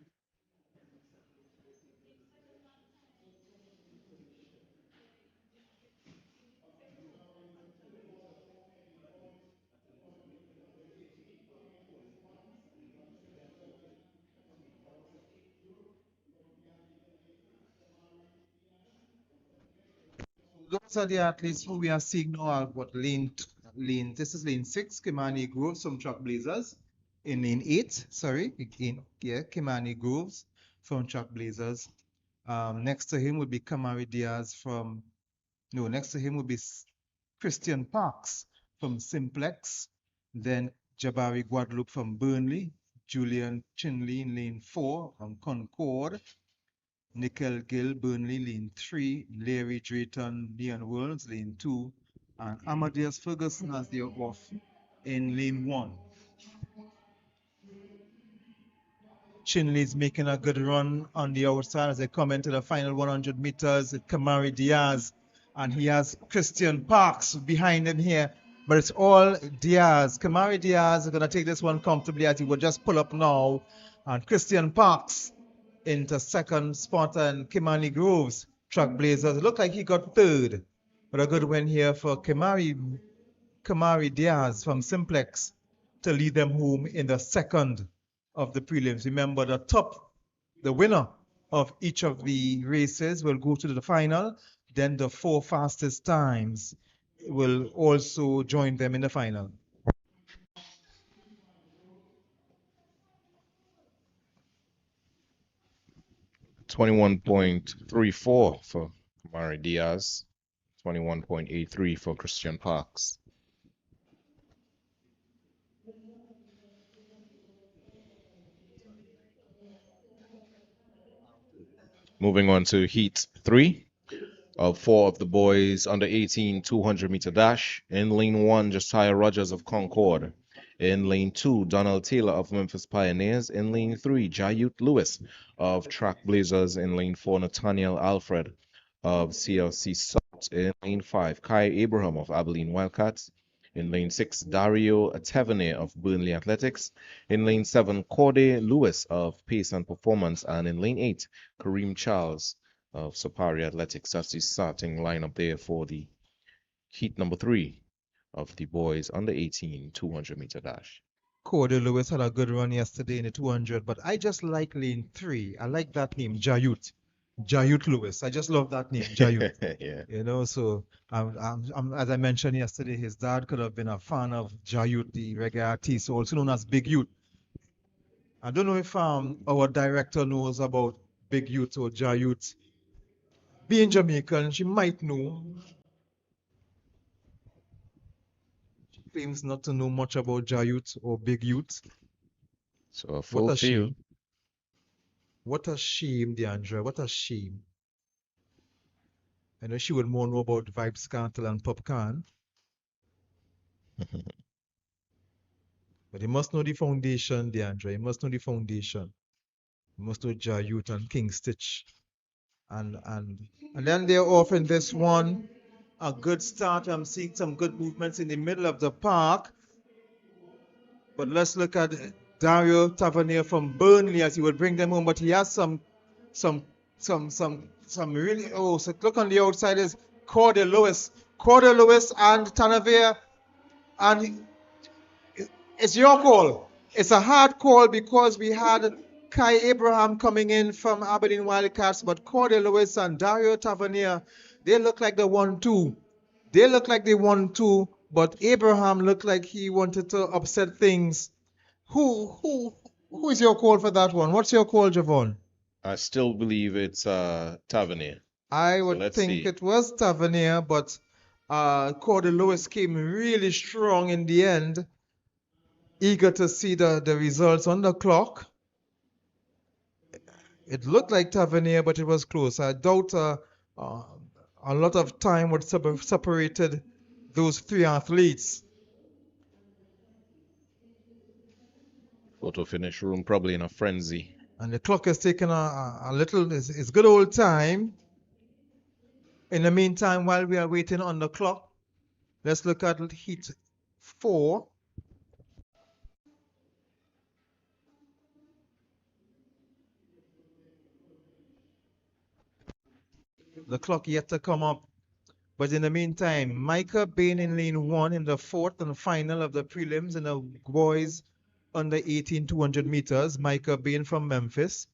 Those are the athletes who we are seeing now are what this is lane 6, Kimani Groves from Trailblazers. In lane 8, sorry, again, yeah, Kimani Groves from Trailblazers. Next to him would be Kamari Diaz from no, next to him would be Christian Parks from Simplex. Then Jabari Guadalupe from Burnley, Julian Chinley in lane 4 from Concord, Nickel Gill, Burnley, lane 3, Larry Drayton, Leon Worlds, lane 2, and Amadeus Ferguson as the off in lane 1. Chinley's making a good run on the outside as they come into the final 100 meters. Kamari Diaz, and he has Christian Parks behind him here. But it's all Diaz. Kamari Diaz is going to take this one comfortably as he will just pull up now. And Christian Parks into second spot, and Kimani Groves, Trailblazers. Look like he got third. But a good win here for Kamari Diaz from Simplex to lead them home in the second of the prelims. Remember, the winner of each of the races will go to the final. then the 4 fastest times will also join them in the final. .21.34 for Mari Diaz, 21.83 for Christian Parks. Moving on to Heat 3 of 4 of the boys under 18 200-meter dash. In lane 1, Josiah Rogers of Concord. In lane 2, Donald Taylor of Memphis Pioneers. In lane 3, Jayut Lewis of Track Blazers. In lane 4, Nathaniel Alfred of CLC South. In lane 5, Kai Abraham of Abilene Wildcats. In lane 6, Dario Tavernier of Burnley Athletics. In lane 7, Corday Lewis of Pace and Performance. And in lane 8, Kareem Charles of Sapari Athletics. That's the starting lineup there for the heat number 3 of the boys under 18 200-meter dash. Corday Lewis had a good run yesterday in the 200, but I just like lane 3. I like that name, Jayut. Jayut Lewis. I just love that name, Jayut. Yeah. You know, so as I mentioned yesterday, his dad could have been a fan of Jayut, the reggae artist, also known as Big Youth. I don't know if our director knows about Big Youth or Jayut. Being Jamaican, she might know. She claims not to know much about Jayut or Big Youth. So a What full a field. shame. What a shame, DeAndre. What a shame. I know she would more know about Vibes Cartel and Popcorn, but you must know the foundation, DeAndre. You must know the foundation. You must know Jayut and King Stitch. And then they're off in this one. A good start. I'm seeing some good movements in the middle of the park. But let's look at Dario Tavernier from Burnley as he would bring them home. But he has some really. Oh, so look on the outside is Corday Lewis and Tanavir, and it's your call. It's a hard call because we had Kai Abraham coming in from Aberdeen Wildcats, but Corday Lewis and Dario Tavernier, they look like the 1-2. They look like they 1-2, but Abraham looked like he wanted to upset things. Who is your call for that one? What's your call, Javon? I still believe it's Tavernier. I So would let's think see. it was Tavernier, but Corday Lewis came really strong in the end. Eager to see the results on the clock. It looked like Tavernier, but it was close. I doubt a lot of time would separated those 3 athletes. Photo finish room probably in a frenzy. And the clock is taking a little, it's good old time. In the meantime, while we are waiting on the clock, let's look at heat 4. The clock yet to come up. But in the meantime, Micah Bain in lane 1 in the 4th and final of the prelims in the boys under 18 200 meters. Micah Bain from Memphis.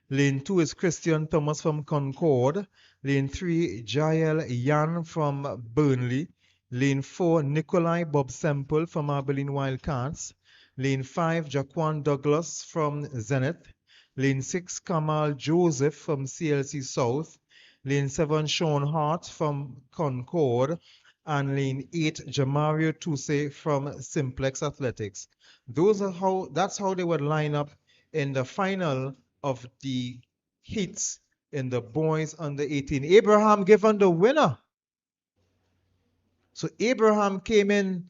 Lane 2 is Christian Thomas from Concord. Lane 3, Jael Yan from Burnley. Lane 4, Nikolai Bob Semple from Abilene Wildcats. Lane 5, Jaquan Douglas from Zenith. Lane 6, Kamal Joseph from CLC South. Lane 7, Sean Hart from Concord. And lane 8, Jamario Tuse from Simplex Athletics. That's how they would line up in the final of the heats in the boys under 18. Abraham given the winner. So Abraham came in.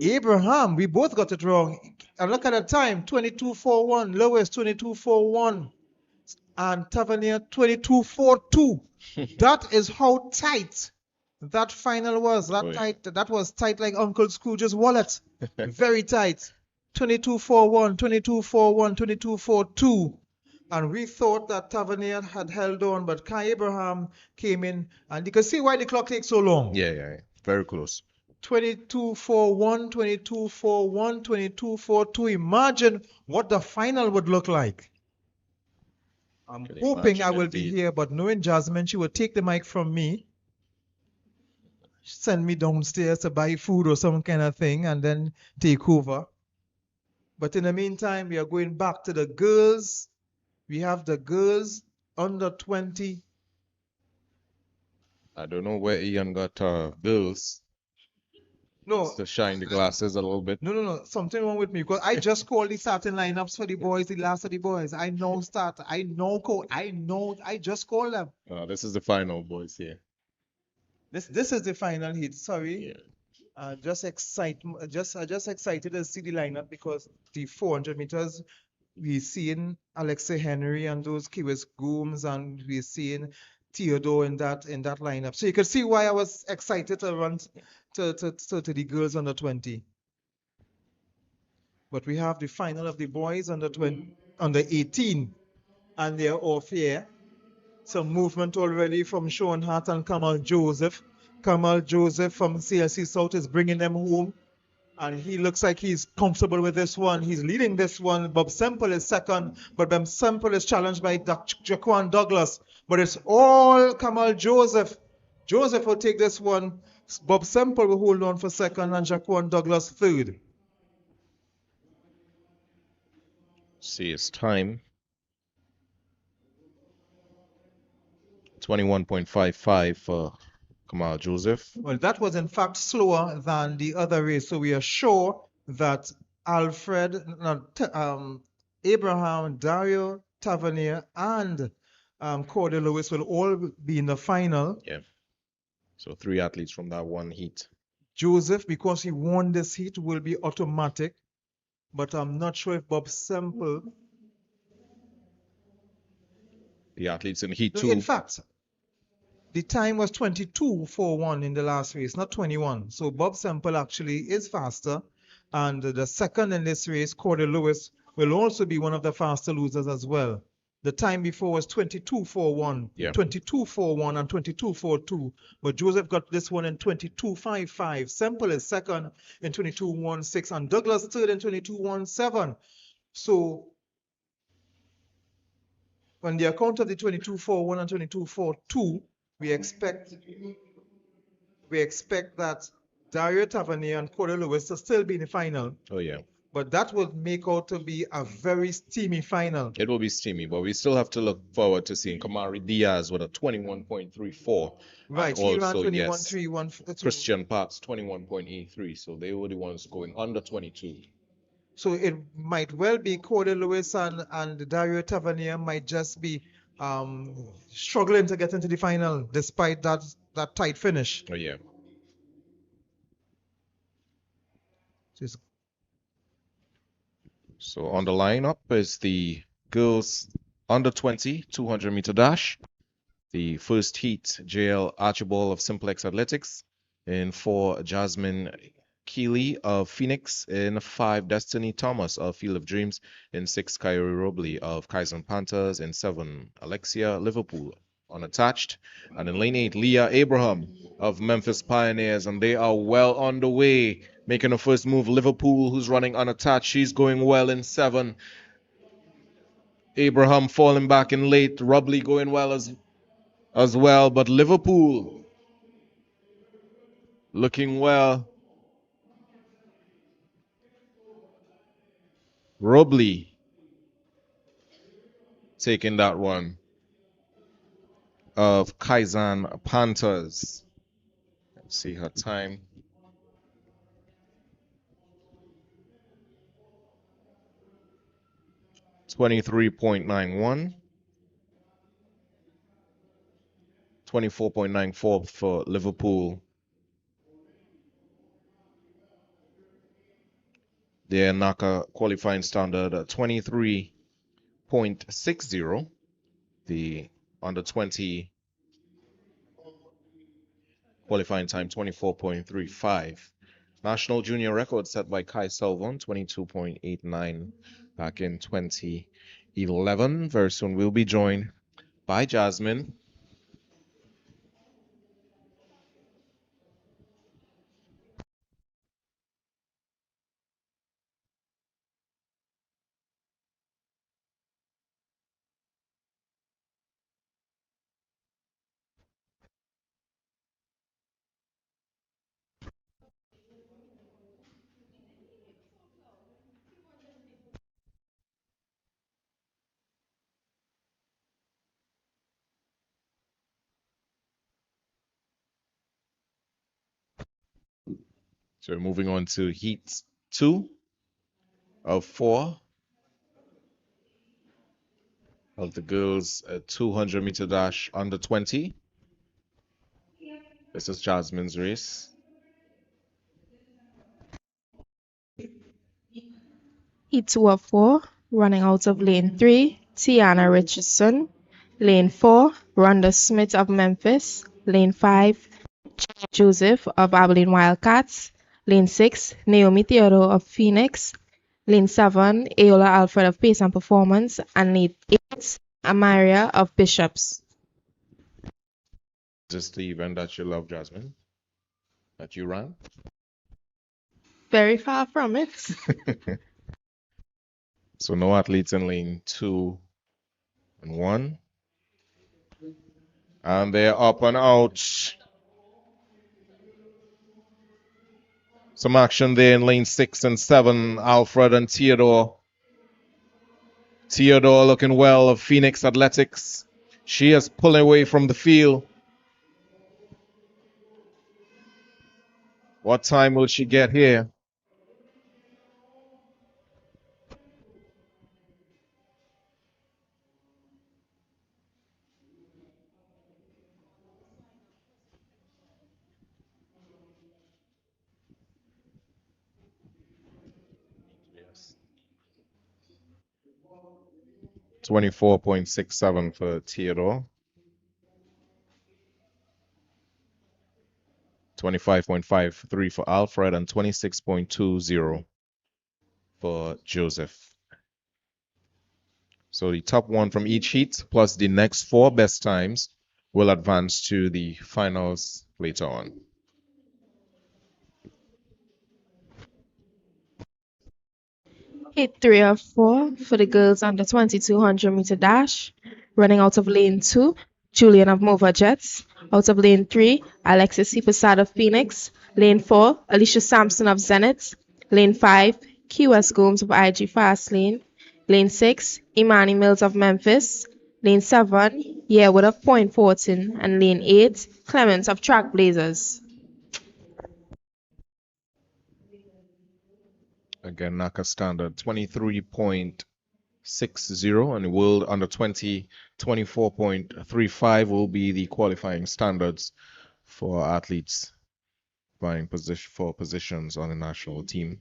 Abraham, we both got it wrong. And look at the time, 22:41. Lewis 22:41. And Tavernier 22:42. That is how tight that final was. That was tight like Uncle Scrooge's wallet. Very tight. 22:41, 22:41, 22:42. And we thought that Tavernier had held on, but Kai Abraham came in, and you can see why the clock takes so long. Yeah. Very close. 22:41, 22:41, 22:42. Imagine what the final would look like. I'm Can hoping I imagine will be indeed. here, but knowing Jasmine, she will take the mic from me, send me downstairs to buy food or some kind of thing, and then take over. But in the meantime, we are going back to the girls. We have the girls under 20. I don't know where Ian got girls No, to shine the glasses a little bit. no. Something wrong with me because I just called the starting lineups for the boys, the last of the boys. I know start. I know code. I know. I just called them. This is the final, boys. Here. This is the final hit. Sorry. Yeah. Just excited to see the lineup because the 400 meters we seeing Alexei Henry and those Kiwis Gooms and we're seeing Theodore in that lineup. So you can see why I was excited to run to the girls under 20. But we have the final of the boys under 20, under 18, and they're off here. Some movement already from Sean Hart and Kamal Joseph. Kamal Joseph from CLC South is bringing them home. And he looks like he's comfortable with this one. He's leading this one. Bob Semple is second, but Bob Semple is challenged by Jaquan Douglas. But it's all Kamal Joseph. Joseph will take this one. Bob Semple will hold on for second, and Jaquan Douglas third. See, it's time. 21.55 for Kamal Joseph. Well, that was in fact slower than the other race, so we are sure that Abraham, Dario Tavernier, and Corey Lewis will all be in the final. Yeah. So 3 athletes from that one heat. Joseph, because he won this heat, will be automatic, but I'm not sure if Bob Semple. The athletes in heat No, 2. in fact, the time was 22:41 in the last race, not 21. So Bob Semple actually is faster. And the second in this race, Corey Lewis, will also be one of the faster losers as well. The time before was 22:41, Yeah. 22:41 and 22:42. But Joseph got this one in 22:55. Semple is second in 22:16 and Douglas third in 22:17. So on the account of the 22:41 and 22:42, we expect that Dario Tavernier and Corey Lewis will still be in the final. Oh, yeah. But that would make out to be a very steamy final. It will be steamy, but we still have to look forward to seeing Kamari Diaz with a 21.34. Right, And he ran also, 21.31. Christian Parks 21.83. So they were the ones going under 22. So it might well be Corey Lewis and Dario Tavernier might just be struggling to get into the final despite that tight finish. Oh, yeah. Just So on the lineup is the girls under 20 200-meter dash. The first heat, JL Archibald of Simplex Athletics. In 4, Jasmine Keeley of Phoenix. In 5, Destiny Thomas of Field of Dreams. In 6, Kyrie Robley of Kaizen Panthers. In 7, Alexia Liverpool unattached. And in lane 8, Leah Abraham of Memphis Pioneers. And they are well on the way, making the first move. Liverpool, who's running unattached, she's going well in 7. Abraham falling back in late. Robley going well as well, but Liverpool looking well. Robley taking that one of Kaizen Panthers. Let's see her time. .91. 24.94 for Liverpool. Their NACA qualifying standard 23.60. The under 20 qualifying time 24.35. National junior record set by Kai Selvon 22.89 back in 2011. Very soon we'll be joined by Jasmine. So moving on to heat 2 of 4 of the girls 200-meter dash under 20. This is Jasmine's race. E2 of 4, running out of lane 3, Tiana Richardson. Lane 4, Rhonda Smith of Memphis. Lane 5, Joseph of Abilene Wildcats. Lane 6, Naomi Theodore of Phoenix. Lane 7, Aola Alfred of Pace and Performance. And lane 8, Amaria of Bishops. Is this the event that you love, Jasmine? That you ran? Very far from it. So no athletes in lane 2 and 1. And they're up and out. Some action there in lane 6 and 7. Alfred and Theodore. Theodore looking well of Phoenix Athletics. She is pulling away from the field. What time will she get here? Yes. 24.67 for Theodore. 25.53 for Alfred and 26.20 for Joseph. So the top one from each heat plus the next 4 best times will advance to the finals later on. Hit 3 of 4 for the girls under 2200-meter dash. Running out of lane 2, Julian of Mova Jets. Out of lane 3, Alexis Sipasad of Phoenix. Lane 4, Alicia Sampson of Zenith. Lane 5, QS Gomes of IG Fast Lane. Lane 6, Imani Mills of Memphis. Lane 7, Yearwood of Point Fortin. And lane 8, Clements of Track Blazers. Again, NACA standard 23.60 and the world under 20, 24.35 will be the qualifying standards for athletes vying for positions on the national team.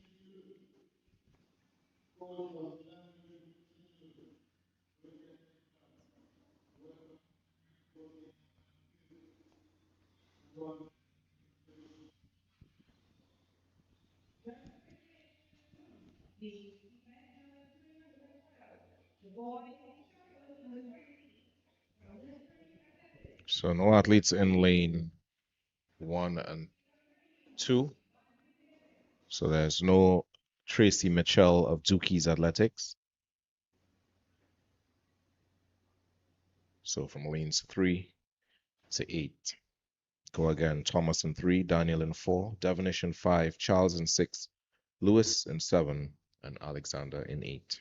So no athletes in lane 1 and 2. So there's no Tracy Mitchell of Dookies Athletics. So from lanes 3 to 8. Go again. Thomas in 3, Daniel in 4, Devonish in 5, Charles in 6, Lewis in 7, and Alexander in 8.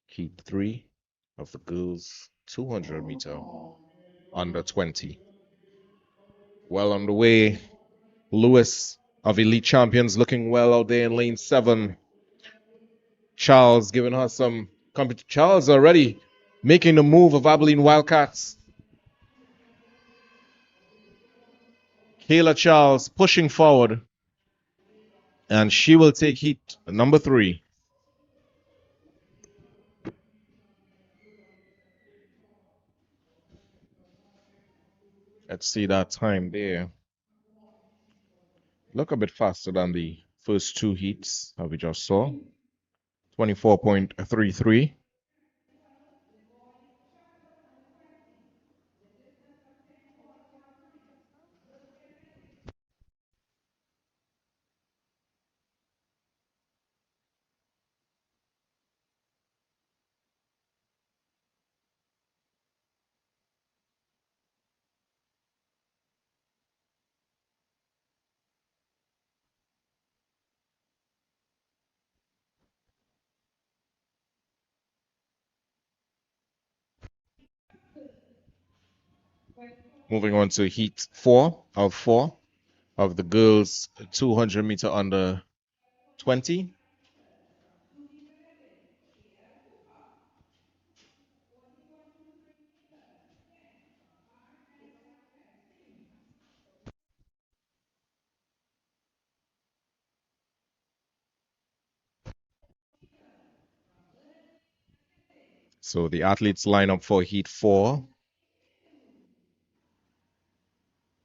Heat 3 of the girls 200-meter under 20. Well on the way. Lewis of Elite Champions looking well out there in lane 7. Charles giving her some competition. Charles already making the move of Abilene Wildcats. Kayla Charles pushing forward. And she will take heat number 3. Let's see that time there. Look a bit faster than the first 2 heats that we just saw. 24.33. Moving on to heat 4 of 4 of the girls 200 meter under 20. So the athletes line up for Heat 4.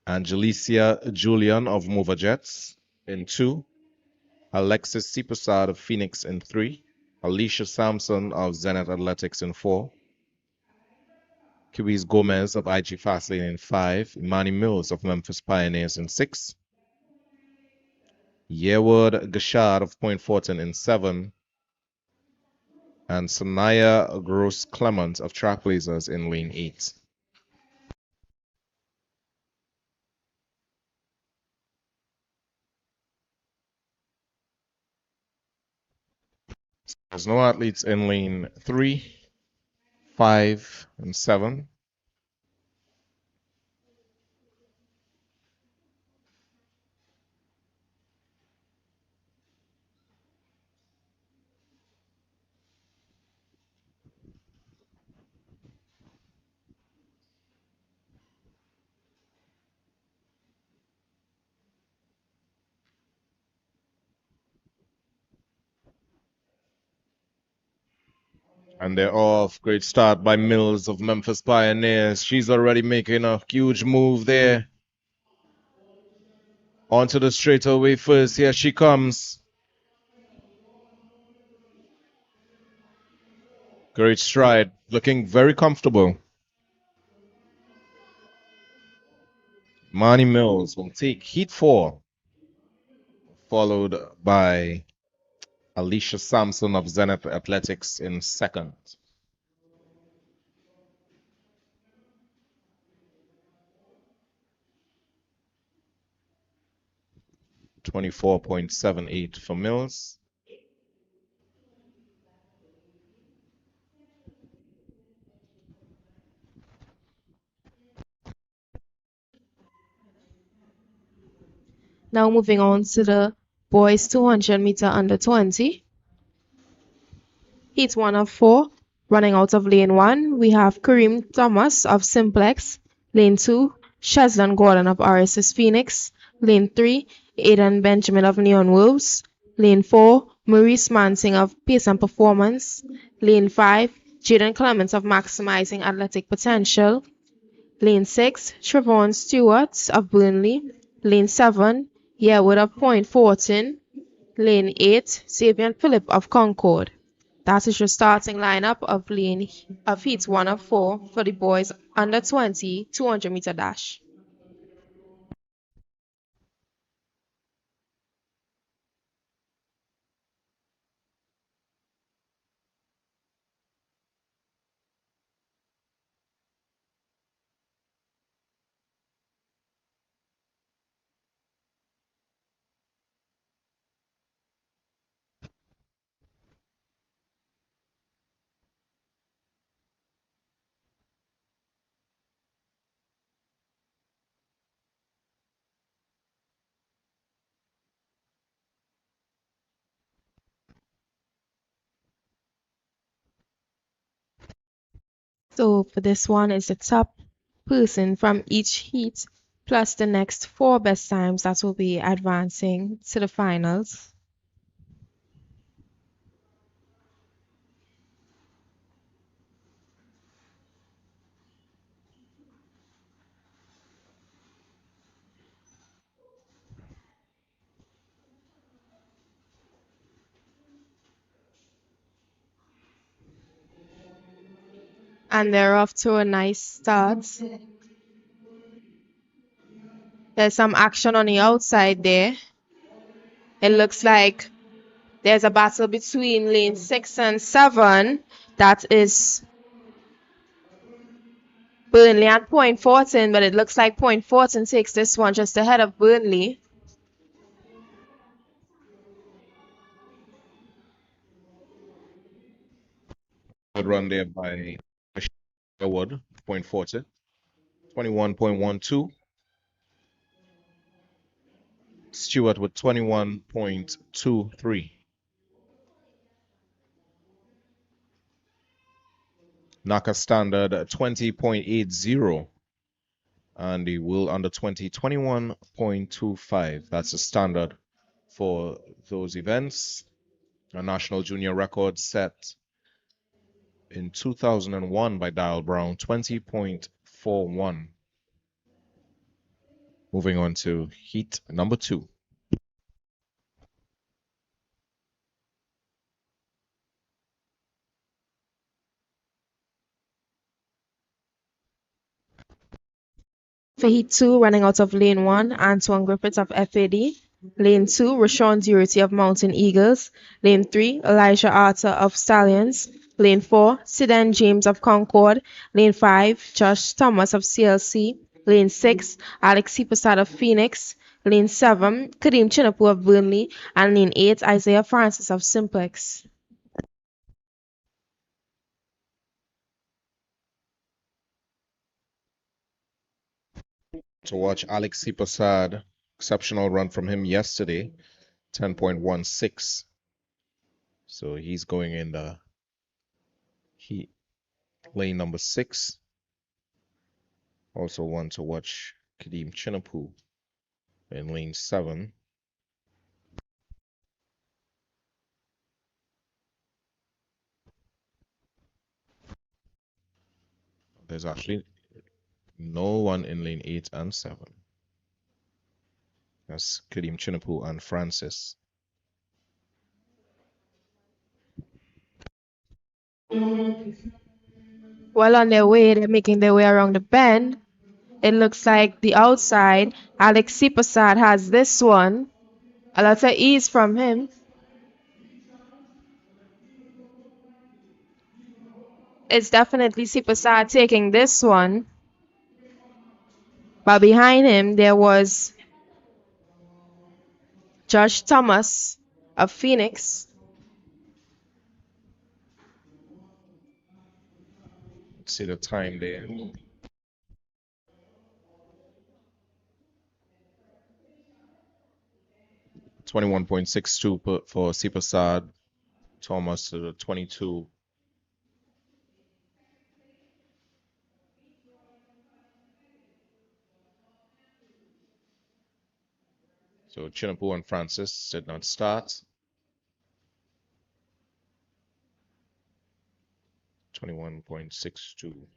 Angelicia Julian of Mover Jets in 2. Alexis Sipasad of Phoenix in 3. Alicia Sampson of Zenith Athletics in 4. Kiwis Gomez of IG Fastlane in 5. Imani Mills of Memphis Pioneers in 6. Yearwood Gashad of Point Fortin in 7. And Sanaya Gross Clement of Trailblazers in lane 8. There's no athletes in lane 3, 5, and 7. And they're off. Great start by Mills of Memphis Pioneers. She's already making a huge move there. Onto the straightaway first. Here she comes. Great stride. Looking very comfortable. Monty Mills will take Heat 4, followed by Alicia Sampson of Zenith Athletics in second. 24.78 for Mills. Now moving on to the boys 200 meter under 20. Heat 1 of 4. Running out of lane 1, we have Kareem Thomas of Simplex. Lane 2, Shazlan Gordon of RSS Phoenix. Lane 3, Aidan Benjamin of Neon Wolves. Lane 4, Maurice Mansing of Pace and Performance. Lane 5, Jaden Clements of Maximizing Athletic Potential. Lane 6, Trevon Stewart of Burnley. Lane 7, Yearwood of Point Fortin. Lane 8, Sabian Phillip of Concord. That is your starting lineup of heats 1 of 4 for the boys under 20 200 meter dash. So for this one, it's the top person from each heat plus the next 4 best times that will be advancing to the finals. And they're off to a nice start. There's some action on the outside there. It looks like there's a battle between lane 6 and 7. That is Burnley at Point Fortin, but it looks like Point Fortin takes this one just ahead of Burnley. Good run there by Yearwood, Point Fortin. 21.12. Stewart with 21.23. Naka Standard 20.80. And the Will Under 20 21.25. That's the standard for those events. A national junior record set in 2001 by Dial Brown 20.41. Moving on to heat number 2. For Heat 2, running out of Lane 1, Antoine Griffiths of FAD. Lane 2, Rashawn Durity of Mountain Eagles. Lane 3, Elijah Arthur of Stallions. Lane 4, Sidan James of Concord. Lane 5, Josh Thomas of CLC. Lane 6, Alex Prasad of Phoenix. Lane 7, Kadeem Chinapu of Burnley. And Lane 8, Isaiah Francis of Simplex. To watch Alex Prasad, exceptional run from him yesterday, 10.16. So he's going in the heat lane number 6. Also want to watch Kadeem Chinapu in lane 7. There's actually no one in lane 8 and 7. That's Kadeem Chinapu and Francis. While on their way, they're making their way around the bend. It looks like the outside, Alex Prasad has this one. A lot of ease from him. It's definitely Prasad taking this one. But behind him, there was Josh Thomas of Phoenix. See the time there. 21.62 for Prasad. Thomas to the 22. So Chinapu and Francis did not start. 21.62.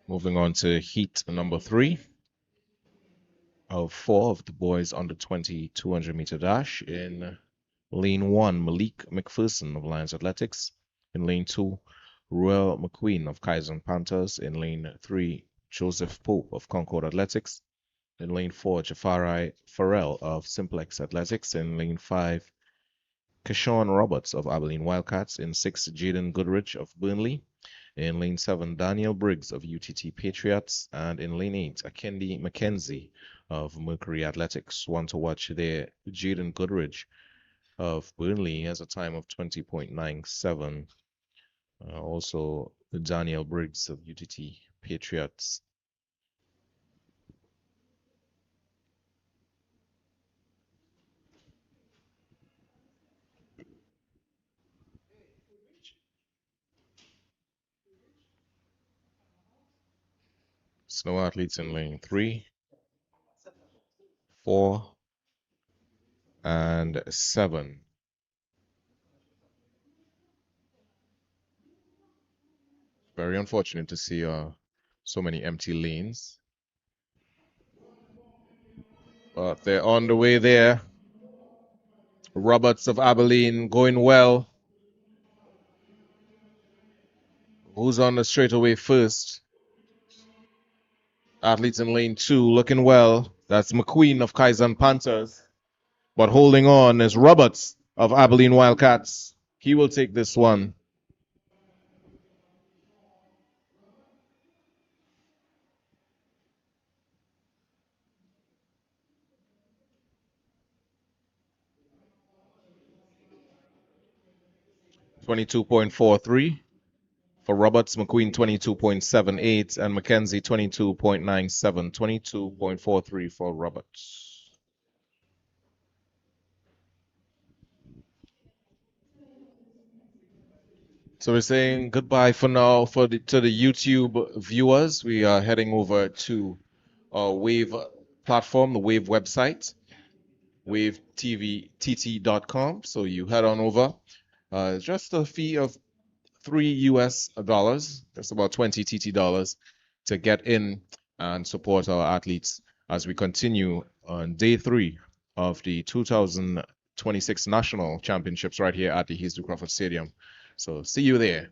Moving on to heat number 3 of 4 of the boys under 20 200-meter dash. In lane 1, Malik McPherson of Lions Athletics. In lane 2, Ruel McQueen of Kaiser Panthers. In lane 3, Joseph Pope of Concord Athletics. In lane 4, Jafari Farrell of Simplex Athletics. In lane 5, Keshawn Roberts of Abilene Wildcats. In 6, Jaden Goodrich of Burnley. In lane 7, Daniel Briggs of UTT Patriots. And in lane 8, Akendi McKenzie of Mercury Athletics. One to watch there, Jaden Goodrich of Burnley has a time of 20.97. Also, Daniel Briggs of UTT Patriots. Snow athletes in lane 3, 4, and 7. Very unfortunate to see so many empty lanes. But they're on the way there. Roberts of Abilene going well. Who's on the straightaway first? Athletes in lane 2 looking well. That's McQueen of Kaizen Panthers. But holding on is Roberts of Abilene Wildcats. He will take this one. 22.43. For Roberts, McQueen 22.78 and Mackenzie 22.97. 22.43 for Roberts. So we're saying goodbye for now to the YouTube viewers. We are heading over to our Wave platform, the Wave website, wavetvtt.com. So you head on over. Just a fee of $3, that's about 20 TT dollars, to get in and support our athletes as we continue on day 3 of the 2026 National Championships right here at the Heasley Crawford Stadium. So see you there.